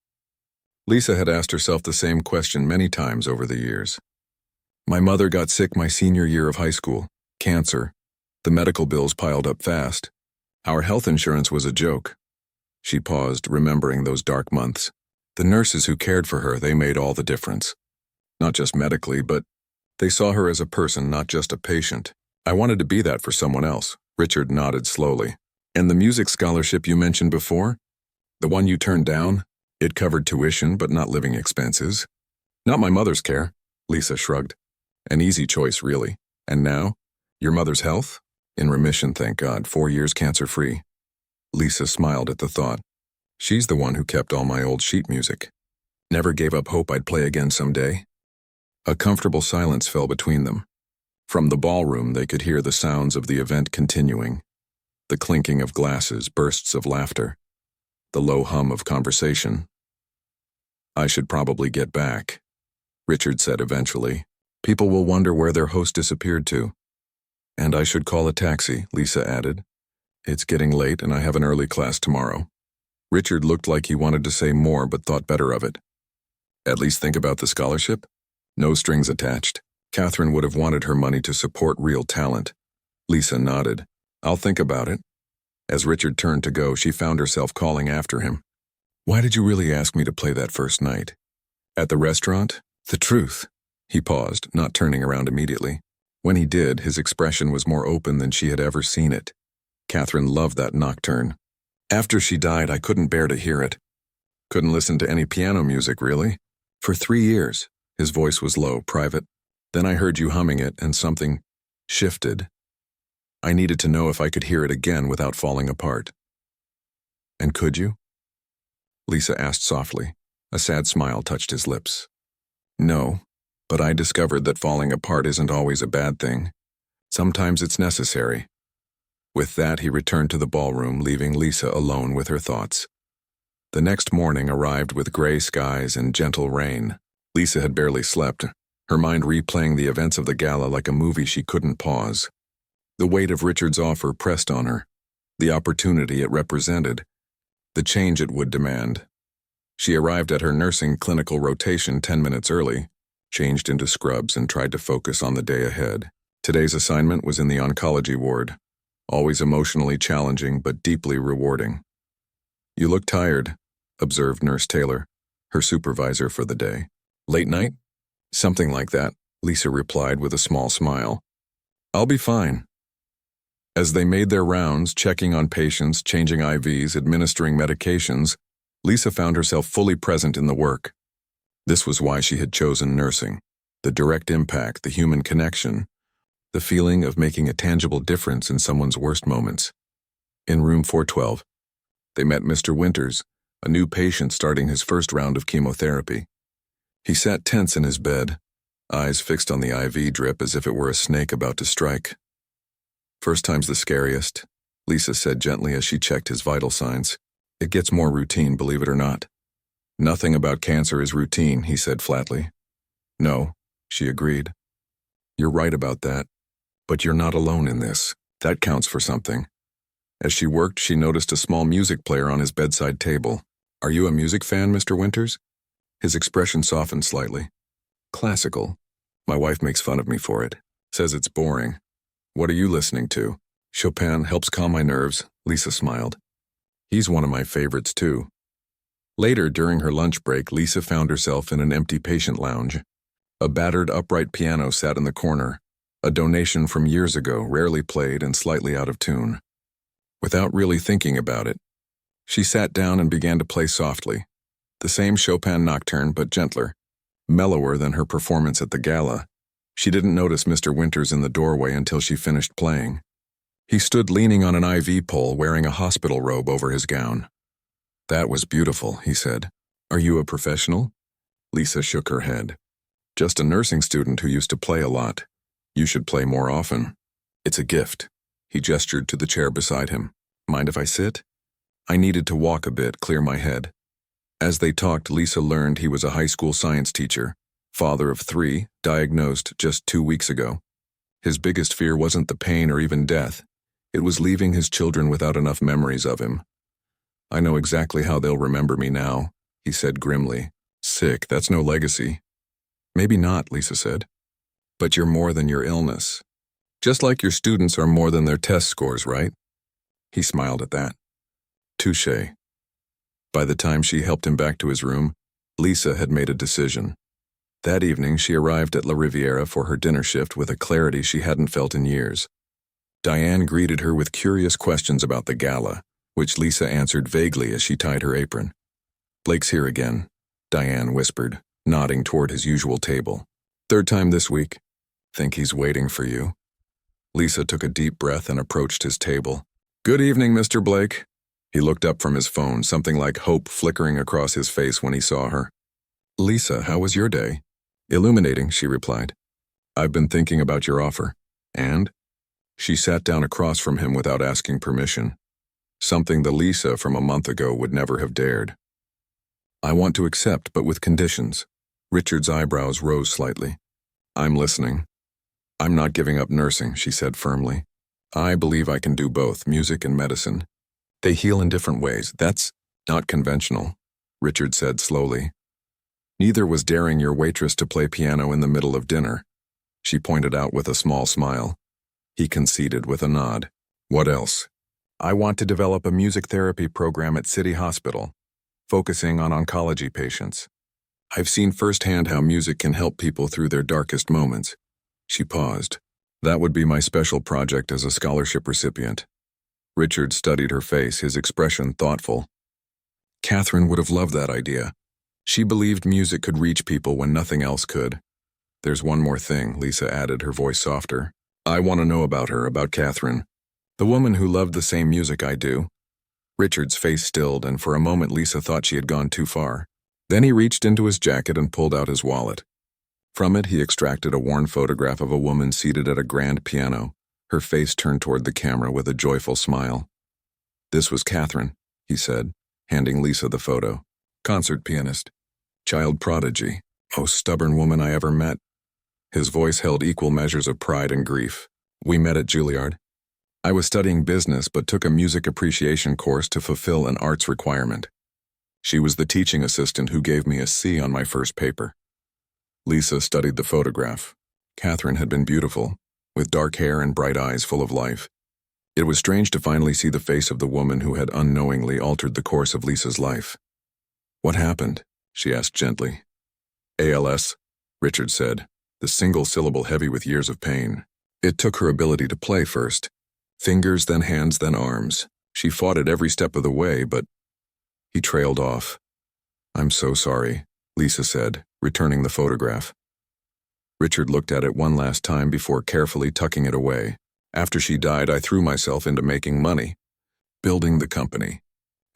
Lisa had asked herself the same question many times over the years. My mother got sick my senior year of high school. Cancer. The medical bills piled up fast. Our health insurance was a joke. She paused, remembering those dark months. The nurses who cared for her, they made all the difference. Not just medically, but they saw her as a person, not just a patient. I wanted to be that for someone else. Richard nodded slowly. And the music scholarship you mentioned before? The one you turned down? It covered tuition, but not living expenses. Not my mother's care, Lisa shrugged. An easy choice, really. And now? Your mother's health? In remission, thank God, 4 years cancer-free. Lisa smiled at the thought. She's the one who kept all my old sheet music. Never gave up hope I'd play again someday. A comfortable silence fell between them. From the ballroom, they could hear the sounds of the event continuing. The clinking of glasses, bursts of laughter. The low hum of conversation. I should probably get back, Richard said eventually. People will wonder where their host disappeared to. And I should call a taxi, Lisa added. It's getting late and I have an early class tomorrow. Richard looked like he wanted to say more but thought better of it. At least think about the scholarship? No strings attached. Catherine would have wanted her money to support real talent. Lisa nodded. I'll think about it. As Richard turned to go, she found herself calling after him. Why did you really ask me to play that first night? At the restaurant? The truth. He paused, not turning around immediately. When he did, his expression was more open than she had ever seen it. Catherine loved that nocturne. After she died, I couldn't bear to hear it. Couldn't listen to any piano music, really? For 3 years. His voice was low, private. Then I heard you humming it, and something shifted. I needed to know if I could hear it again without falling apart. And could you? Lisa asked softly. A sad smile touched his lips. No, but I discovered that falling apart isn't always a bad thing. Sometimes it's necessary. With that, he returned to the ballroom, leaving Lisa alone with her thoughts. The next morning arrived with gray skies and gentle rain. Lisa had barely slept, her mind replaying the events of the gala like a movie she couldn't pause. The weight of Richard's offer pressed on her, the opportunity it represented, the change it would demand. She arrived at her nursing clinical rotation 10 minutes early, changed into scrubs, and tried to focus on the day ahead. Today's assignment was in the oncology ward, always emotionally challenging but deeply rewarding. You look tired, observed Nurse Taylor, her supervisor for the day. Late night? Something like that, Lisa replied with a small smile. I'll be fine. As they made their rounds, checking on patients, changing IVs, administering medications, Lisa found herself fully present in the work. This was why she had chosen nursing. The direct impact, the human connection, the feeling of making a tangible difference in someone's worst moments. In room 412, they met Mr. Winters, a new patient starting his first round of chemotherapy. He sat tense in his bed, eyes fixed on the IV drip as if it were a snake about to strike. First time's the scariest, Lisa said gently as she checked his vital signs. It gets more routine, believe it or not. Nothing about cancer is routine, he said flatly. No, she agreed. You're right about that. But you're not alone in this. That counts for something. As she worked, she noticed a small music player on his bedside table. Are you a music fan, Mr. Winters? His expression softened slightly. Classical. My wife makes fun of me for it. Says it's boring. What are you listening to? Chopin helps calm my nerves, Lisa smiled. He's one of my favorites, too. Later, during her lunch break, Lisa found herself in an empty patient lounge. A battered upright piano sat in the corner, a donation from years ago, rarely played and slightly out of tune. Without really thinking about it, she sat down and began to play softly. The same Chopin nocturne, but gentler, mellower than her performance at the gala. She didn't notice Mr. Winters in the doorway until she finished playing. He stood leaning on an IV pole, wearing a hospital robe over his gown. That was beautiful, he said. Are you a professional? Lisa shook her head. Just a nursing student who used to play a lot. You should play more often. It's a gift. He gestured to the chair beside him. Mind if I sit? I needed to walk a bit, clear my head. As they talked, Lisa learned he was a high school science teacher, father of 3, diagnosed just 2 weeks ago. His biggest fear wasn't the pain or even death. It was leaving his children without enough memories of him. I know exactly how they'll remember me now, he said grimly. Sick, that's no legacy. Maybe not, Lisa said. But you're more than your illness. Just like your students are more than their test scores, right? He smiled at that. Touché. By the time she helped him back to his room, Lisa had made a decision. That evening, she arrived at La Riviera for her dinner shift with a clarity she hadn't felt in years. Diane greeted her with curious questions about the gala, which Lisa answered vaguely as she tied her apron. Blake's here again, Diane whispered, nodding toward his usual table. 3rd time this week. Think he's waiting for you. Lisa took a deep breath and approached his table. Good evening, Mr. Blake. He looked up from his phone, something like hope flickering across his face when he saw her. Lisa, how was your day? Illuminating, she replied. I've been thinking about your offer. And? She sat down across from him without asking permission. Something the Lisa from a month ago would never have dared. I want to accept, but with conditions. Richard's eyebrows rose slightly. I'm listening. I'm not giving up nursing, she said firmly. I believe I can do both, music and medicine. They heal in different ways. That's not conventional, Richard said slowly. Neither was daring your waitress to play piano in the middle of dinner, she pointed out with a small smile. He conceded with a nod. What else? I want to develop a music therapy program at City Hospital, focusing on oncology patients. I've seen firsthand how music can help people through their darkest moments. She paused. That would be my special project as a scholarship recipient. Richard studied her face, his expression thoughtful. Catherine would have loved that idea. She believed music could reach people when nothing else could. There's one more thing, Lisa added, her voice softer. I want to know about her, about Catherine. The woman who loved the same music I do. Richard's face stilled, and for a moment Lisa thought she had gone too far. Then he reached into his jacket and pulled out his wallet. From it, he extracted a worn photograph of a woman seated at a grand piano, her face turned toward the camera with a joyful smile. This was Catherine, he said, handing Lisa the photo. Concert pianist. Child prodigy. Most stubborn woman I ever met. His voice held equal measures of pride and grief. We met at Juilliard. I was studying business but took a music appreciation course to fulfill an arts requirement. She was the teaching assistant who gave me a C on my first paper. Lisa studied the photograph. Catherine had been beautiful, with dark hair and bright eyes full of life. It was strange to finally see the face of the woman who had unknowingly altered the course of Lisa's life. What happened? She asked gently. ALS, Richard said, the single syllable heavy with years of pain. It took her ability to play first. Fingers, then hands, then arms. She fought it every step of the way, but... He trailed off. I'm so sorry, Lisa said, returning the photograph. Richard looked at it one last time before carefully tucking it away. After she died, I threw myself into making money, building the company.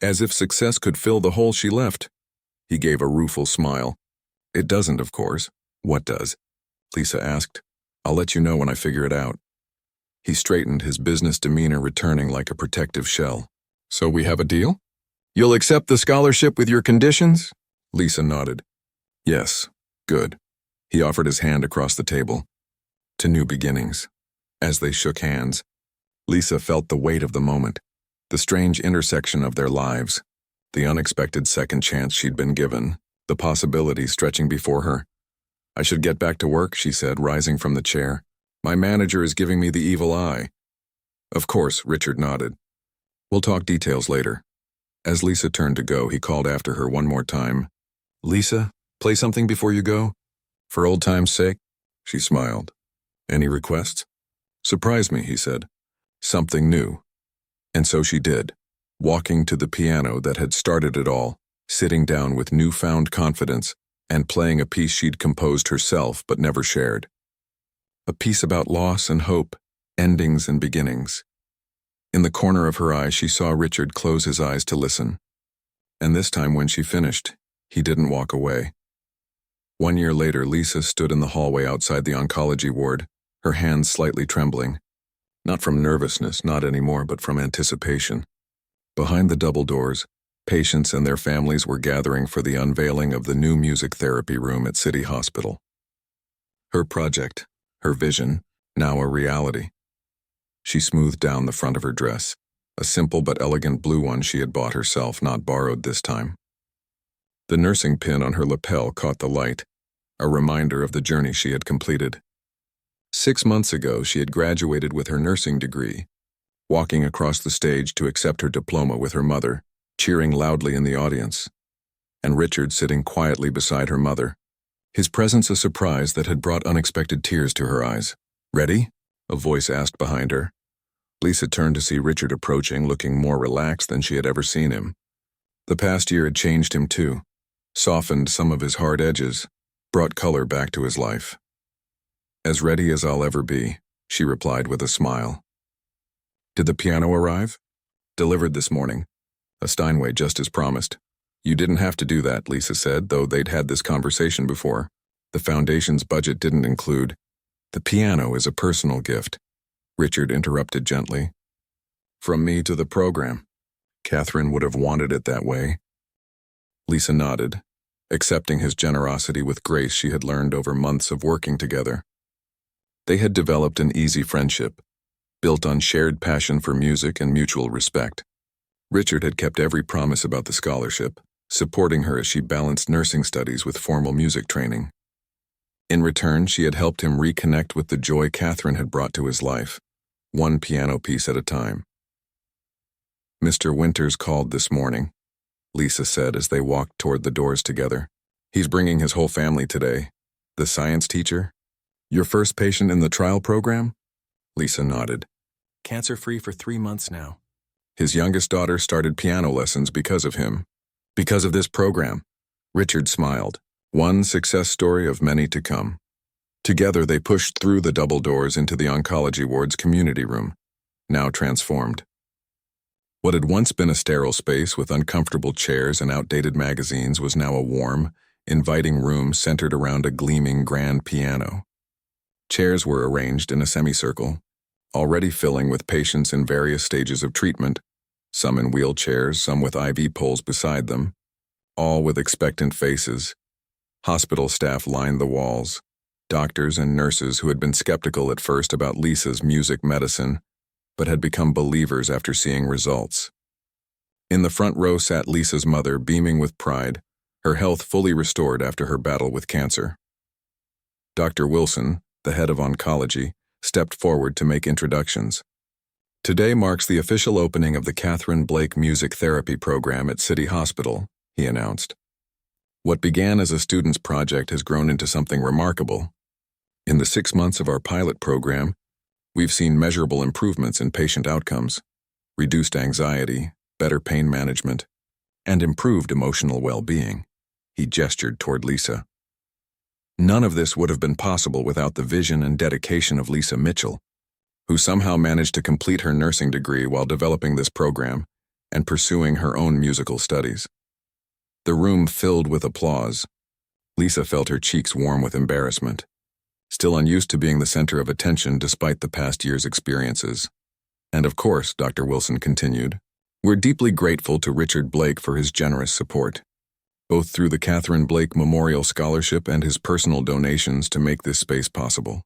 As if success could fill the hole she left. He gave a rueful smile. It doesn't, of course. What does? Lisa asked. I'll let you know when I figure it out. He straightened, his business demeanor returning like a protective shell. So we have a deal? You'll accept the scholarship with your conditions? Lisa nodded. Yes, good. He offered his hand across the table. To new beginnings. As they shook hands, Lisa felt the weight of the moment, the strange intersection of their lives, the unexpected second chance she'd been given, the possibilities stretching before her. I should get back to work, she said, rising from the chair. My manager is giving me the evil eye. Of course, Richard nodded. We'll talk details later. As Lisa turned to go, he called after her one more time. Lisa, play something before you go? For old time's sake? She smiled. Any requests? Surprise me, he said. Something new. And so she did, walking to the piano that had started it all, sitting down with newfound confidence, and playing a piece she'd composed herself but never shared. A piece about loss and hope, endings and beginnings. In the corner of her eye, she saw Richard close his eyes to listen. And this time when she finished, he didn't walk away. 1 year later, Lisa stood in the hallway outside the oncology ward, her hands slightly trembling. Not from nervousness, not anymore, but from anticipation. Behind the double doors, patients and their families were gathering for the unveiling of the new music therapy room at City Hospital. Her project, her vision, now a reality. She smoothed down the front of her dress, a simple but elegant blue one she had bought herself, not borrowed this time. The nursing pin on her lapel caught the light, a reminder of the journey she had completed. 6 months ago, she had graduated with her nursing degree, walking across the stage to accept her diploma with her mother, cheering loudly in the audience, and Richard sitting quietly beside her mother, his presence a surprise that had brought unexpected tears to her eyes. Ready? A voice asked behind her. Lisa turned to see Richard approaching, looking more relaxed than she had ever seen him. The past year had changed him too, softened some of his hard edges, brought color back to his life. As ready as I'll ever be, she replied with a smile. Did the piano arrive? Delivered this morning. A Steinway, just as promised. You didn't have to do that, Lisa said, though they'd had this conversation before. The foundation's budget didn't include. The piano is a personal gift, Richard interrupted gently. From me to the program. Catherine would have wanted it that way. Lisa nodded, accepting his generosity with grace she had learned over months of working together. They had developed an easy friendship, built on shared passion for music and mutual respect. Richard had kept every promise about the scholarship, supporting her as she balanced nursing studies with formal music training. In return, she had helped him reconnect with the joy Catherine had brought to his life, one piano piece at a time. "Mr. Winters called this morning," Lisa said as they walked toward the doors together. "He's bringing his whole family today. The science teacher? Your first patient in the trial program?" Lisa nodded. "Cancer-free for 3 months now. His youngest daughter started piano lessons because of him. Because of this program." Richard smiled. One success story of many to come. Together they pushed through the double doors into the oncology ward's community room, now transformed. What had once been a sterile space with uncomfortable chairs and outdated magazines was now a warm, inviting room centered around a gleaming grand piano. Chairs were arranged in a semicircle, already filling with patients in various stages of treatment, some in wheelchairs, some with IV poles beside them, all with expectant faces. Hospital staff lined the walls, doctors and nurses who had been skeptical at first about Lisa's music medicine, but had become believers after seeing results. In the front row sat Lisa's mother, beaming with pride, her health fully restored after her battle with cancer. Dr. Wilson, the head of oncology, stepped forward to make introductions. "Today marks the official opening of the Catherine Blake Music Therapy Program at City Hospital," he announced. "What began as a student's project has grown into something remarkable. In the 6 months of our pilot program, we've seen measurable improvements in patient outcomes, reduced anxiety, better pain management, and improved emotional well-being." He gestured toward Lisa. None of this would have been possible without the vision and dedication of Lisa Mitchell, who somehow managed to complete her nursing degree while developing this program and pursuing her own musical studies. The room filled with applause. Lisa felt her cheeks warm with embarrassment, still unused to being the center of attention despite the past year's experiences. "And of course," Dr. Wilson continued, "we're deeply grateful to Richard Blake for his generous support, both through the Catherine Blake Memorial Scholarship and his personal donations to make this space possible."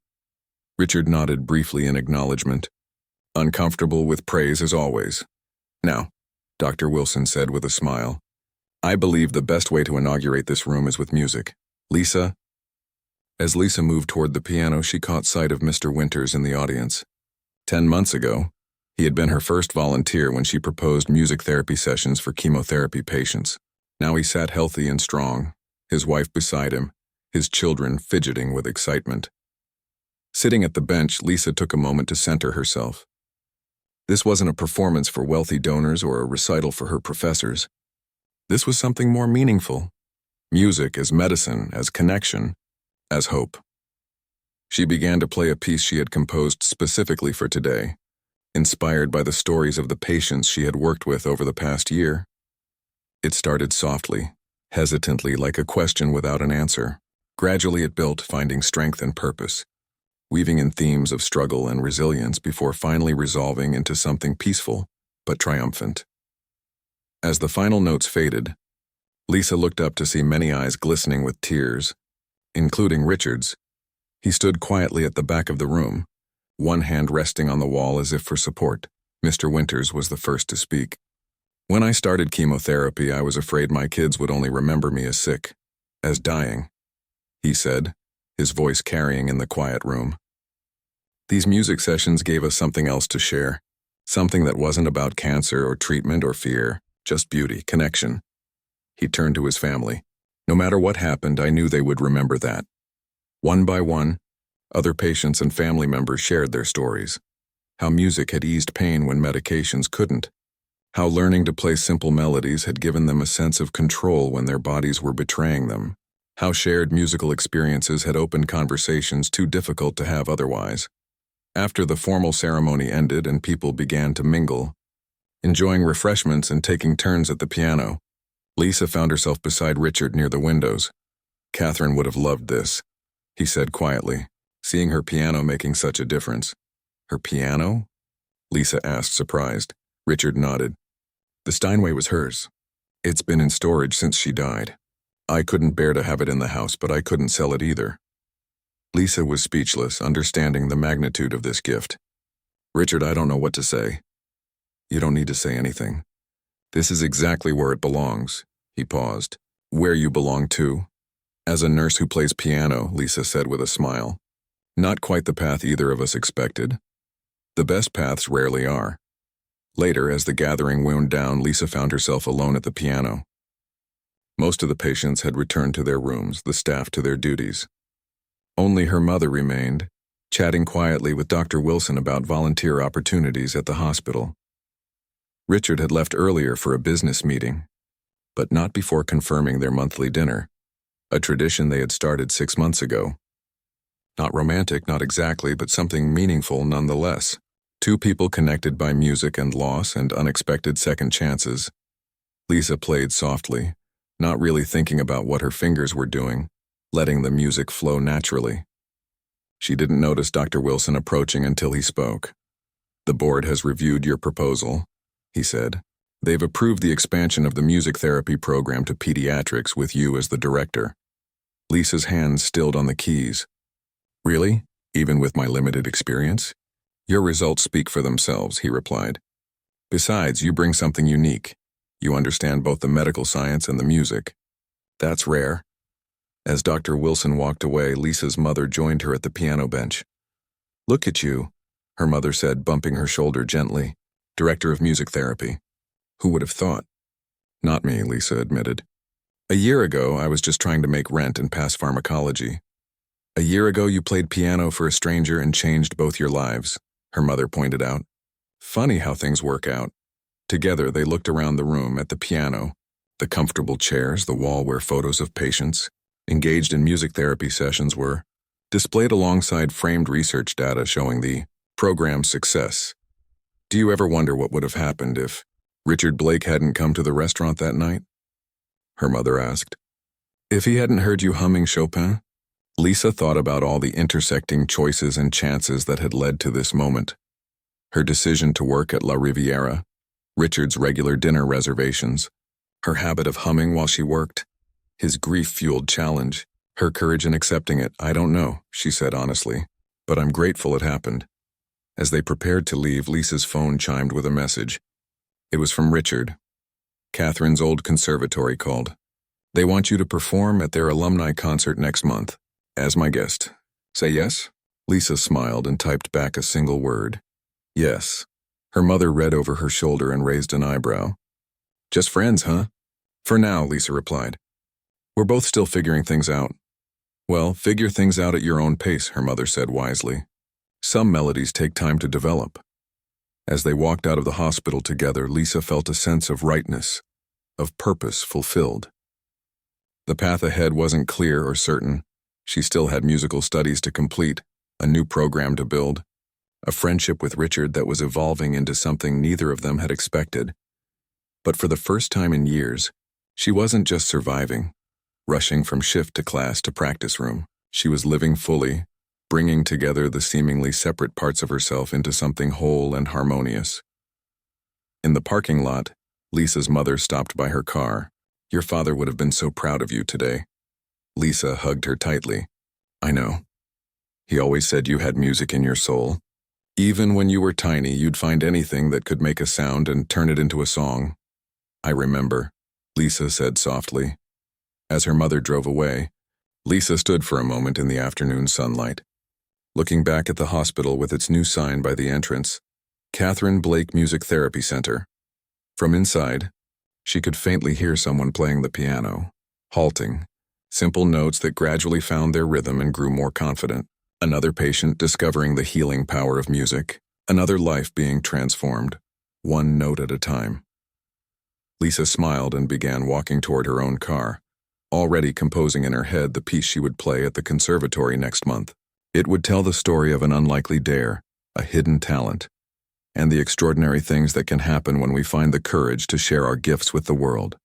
Richard nodded briefly in acknowledgement, uncomfortable with praise as always. "Now," Dr. Wilson said with a smile, "I believe the best way to inaugurate this room is with music. Lisa?" As Lisa moved toward the piano, she caught sight of Mr. Winters in the audience. 10 months ago, he had been her first volunteer when she proposed music therapy sessions for chemotherapy patients. Now he sat healthy and strong, his wife beside him, his children fidgeting with excitement. Sitting at the bench, Lisa took a moment to center herself. This wasn't a performance for wealthy donors or a recital for her professors. This was something more meaningful. Music as medicine, as connection, as hope. She began to play a piece she had composed specifically for today, inspired by the stories of the patients she had worked with over the past year. It started softly, hesitantly, like a question without an answer. Gradually it built, finding strength and purpose, weaving in themes of struggle and resilience before finally resolving into something peaceful but triumphant. As the final notes faded, Lisa looked up to see many eyes glistening with tears, including Richard's. He stood quietly at the back of the room, one hand resting on the wall as if for support. Mr. Winters was the first to speak. "When I started chemotherapy, I was afraid my kids would only remember me as sick, as dying," he said, his voice carrying in the quiet room. "These music sessions gave us something else to share, something that wasn't about cancer or treatment or fear, just beauty, connection." He turned to his family. "No matter what happened, I knew they would remember that." One by one, other patients and family members shared their stories. How music had eased pain when medications couldn't. How learning to play simple melodies had given them a sense of control when their bodies were betraying them. How shared musical experiences had opened conversations too difficult to have otherwise. After the formal ceremony ended and people began to mingle, enjoying refreshments and taking turns at the piano, Lisa found herself beside Richard near the windows. "Catherine would have loved this," he said quietly, seeing her piano making such a difference. "Her piano?" Lisa asked, surprised. Richard nodded. "The Steinway was hers. It's been in storage since she died. I couldn't bear to have it in the house, but I couldn't sell it either." Lisa was speechless, understanding the magnitude of this gift. Richard, I don't know what to say. You don't need to say anything. This is exactly where it belongs. He paused. Where you belong too. As a nurse who plays piano, Lisa said with a smile. Not quite the path either of us expected. The best paths rarely are. Later, as the gathering wound down, Lisa found herself alone at the piano. Most of the patients had returned to their rooms, the staff to their duties. Only her mother remained, chatting quietly with Dr. Wilson about volunteer opportunities at the hospital. Richard had left earlier for a business meeting, but not before confirming their monthly dinner, a tradition they had started 6 months ago. Not romantic, not exactly, but something meaningful nonetheless. Two people connected by music and loss and unexpected second chances. Lisa played softly, not really thinking about what her fingers were doing, letting the music flow naturally. She didn't notice Dr. Wilson approaching until he spoke. The board has reviewed your proposal, he said. They've approved the expansion of the music therapy program to pediatrics with you as the director. Lisa's hands stilled on the keys. Really? Even with my limited experience? Your results speak for themselves, he replied. Besides, you bring something unique. You understand both the medical science and the music. That's rare. As Dr. Wilson walked away, Lisa's mother joined her at the piano bench. Look at you, her mother said, bumping her shoulder gently. Director of music therapy. Who would have thought? Not me, Lisa admitted. A year ago, I was just trying to make rent and pass pharmacology. A year ago, you played piano for a stranger and changed both your lives, her mother pointed out. Funny how things work out. Together, they looked around the room at the piano, the comfortable chairs, the wall where photos of patients engaged in music therapy sessions were displayed alongside framed research data showing the program's success. Do you ever wonder what would have happened if Richard Blake hadn't come to the restaurant that night? Her mother asked. If he hadn't heard you humming Chopin? Lisa thought about all the intersecting choices and chances that had led to this moment. Her decision to work at La Riviera, Richard's regular dinner reservations, her habit of humming while she worked, his grief-fueled challenge, her courage in accepting it. I don't know, she said honestly, but I'm grateful it happened. As they prepared to leave, Lisa's phone chimed with a message. It was from Richard. Catherine's old conservatory called. They want you to perform at their alumni concert next month. As my guest. Say yes? Lisa smiled and typed back a single word. Yes. Her mother read over her shoulder and raised an eyebrow. Just friends, huh? For now, Lisa replied. We're both still figuring things out. Well, figure things out at your own pace, her mother said wisely. Some melodies take time to develop. As they walked out of the hospital together, Lisa felt a sense of rightness, of purpose fulfilled. The path ahead wasn't clear or certain. She still had musical studies to complete, a new program to build, a friendship with Richard that was evolving into something neither of them had expected. But for the first time in years, she wasn't just surviving, rushing from shift to class to practice room. She was living fully, bringing together the seemingly separate parts of herself into something whole and harmonious. In the parking lot, Lisa's mother stopped by her car. Your father would have been so proud of you today. Lisa hugged her tightly. I know. He always said you had music in your soul. Even when you were tiny, you'd find anything that could make a sound and turn it into a song. I remember, Lisa said softly. As her mother drove away, Lisa stood for a moment in the afternoon sunlight, looking back at the hospital with its new sign by the entrance, Catherine Blake Music Therapy Center. From inside, she could faintly hear someone playing the piano, halting, simple notes that gradually found their rhythm and grew more confident. Another patient discovering the healing power of music, another life being transformed, one note at a time. Lisa smiled and began walking toward her own car, already composing in her head the piece she would play at the conservatory next month. It would tell the story of an unlikely dare, a hidden talent, and the extraordinary things that can happen when we find the courage to share our gifts with the world.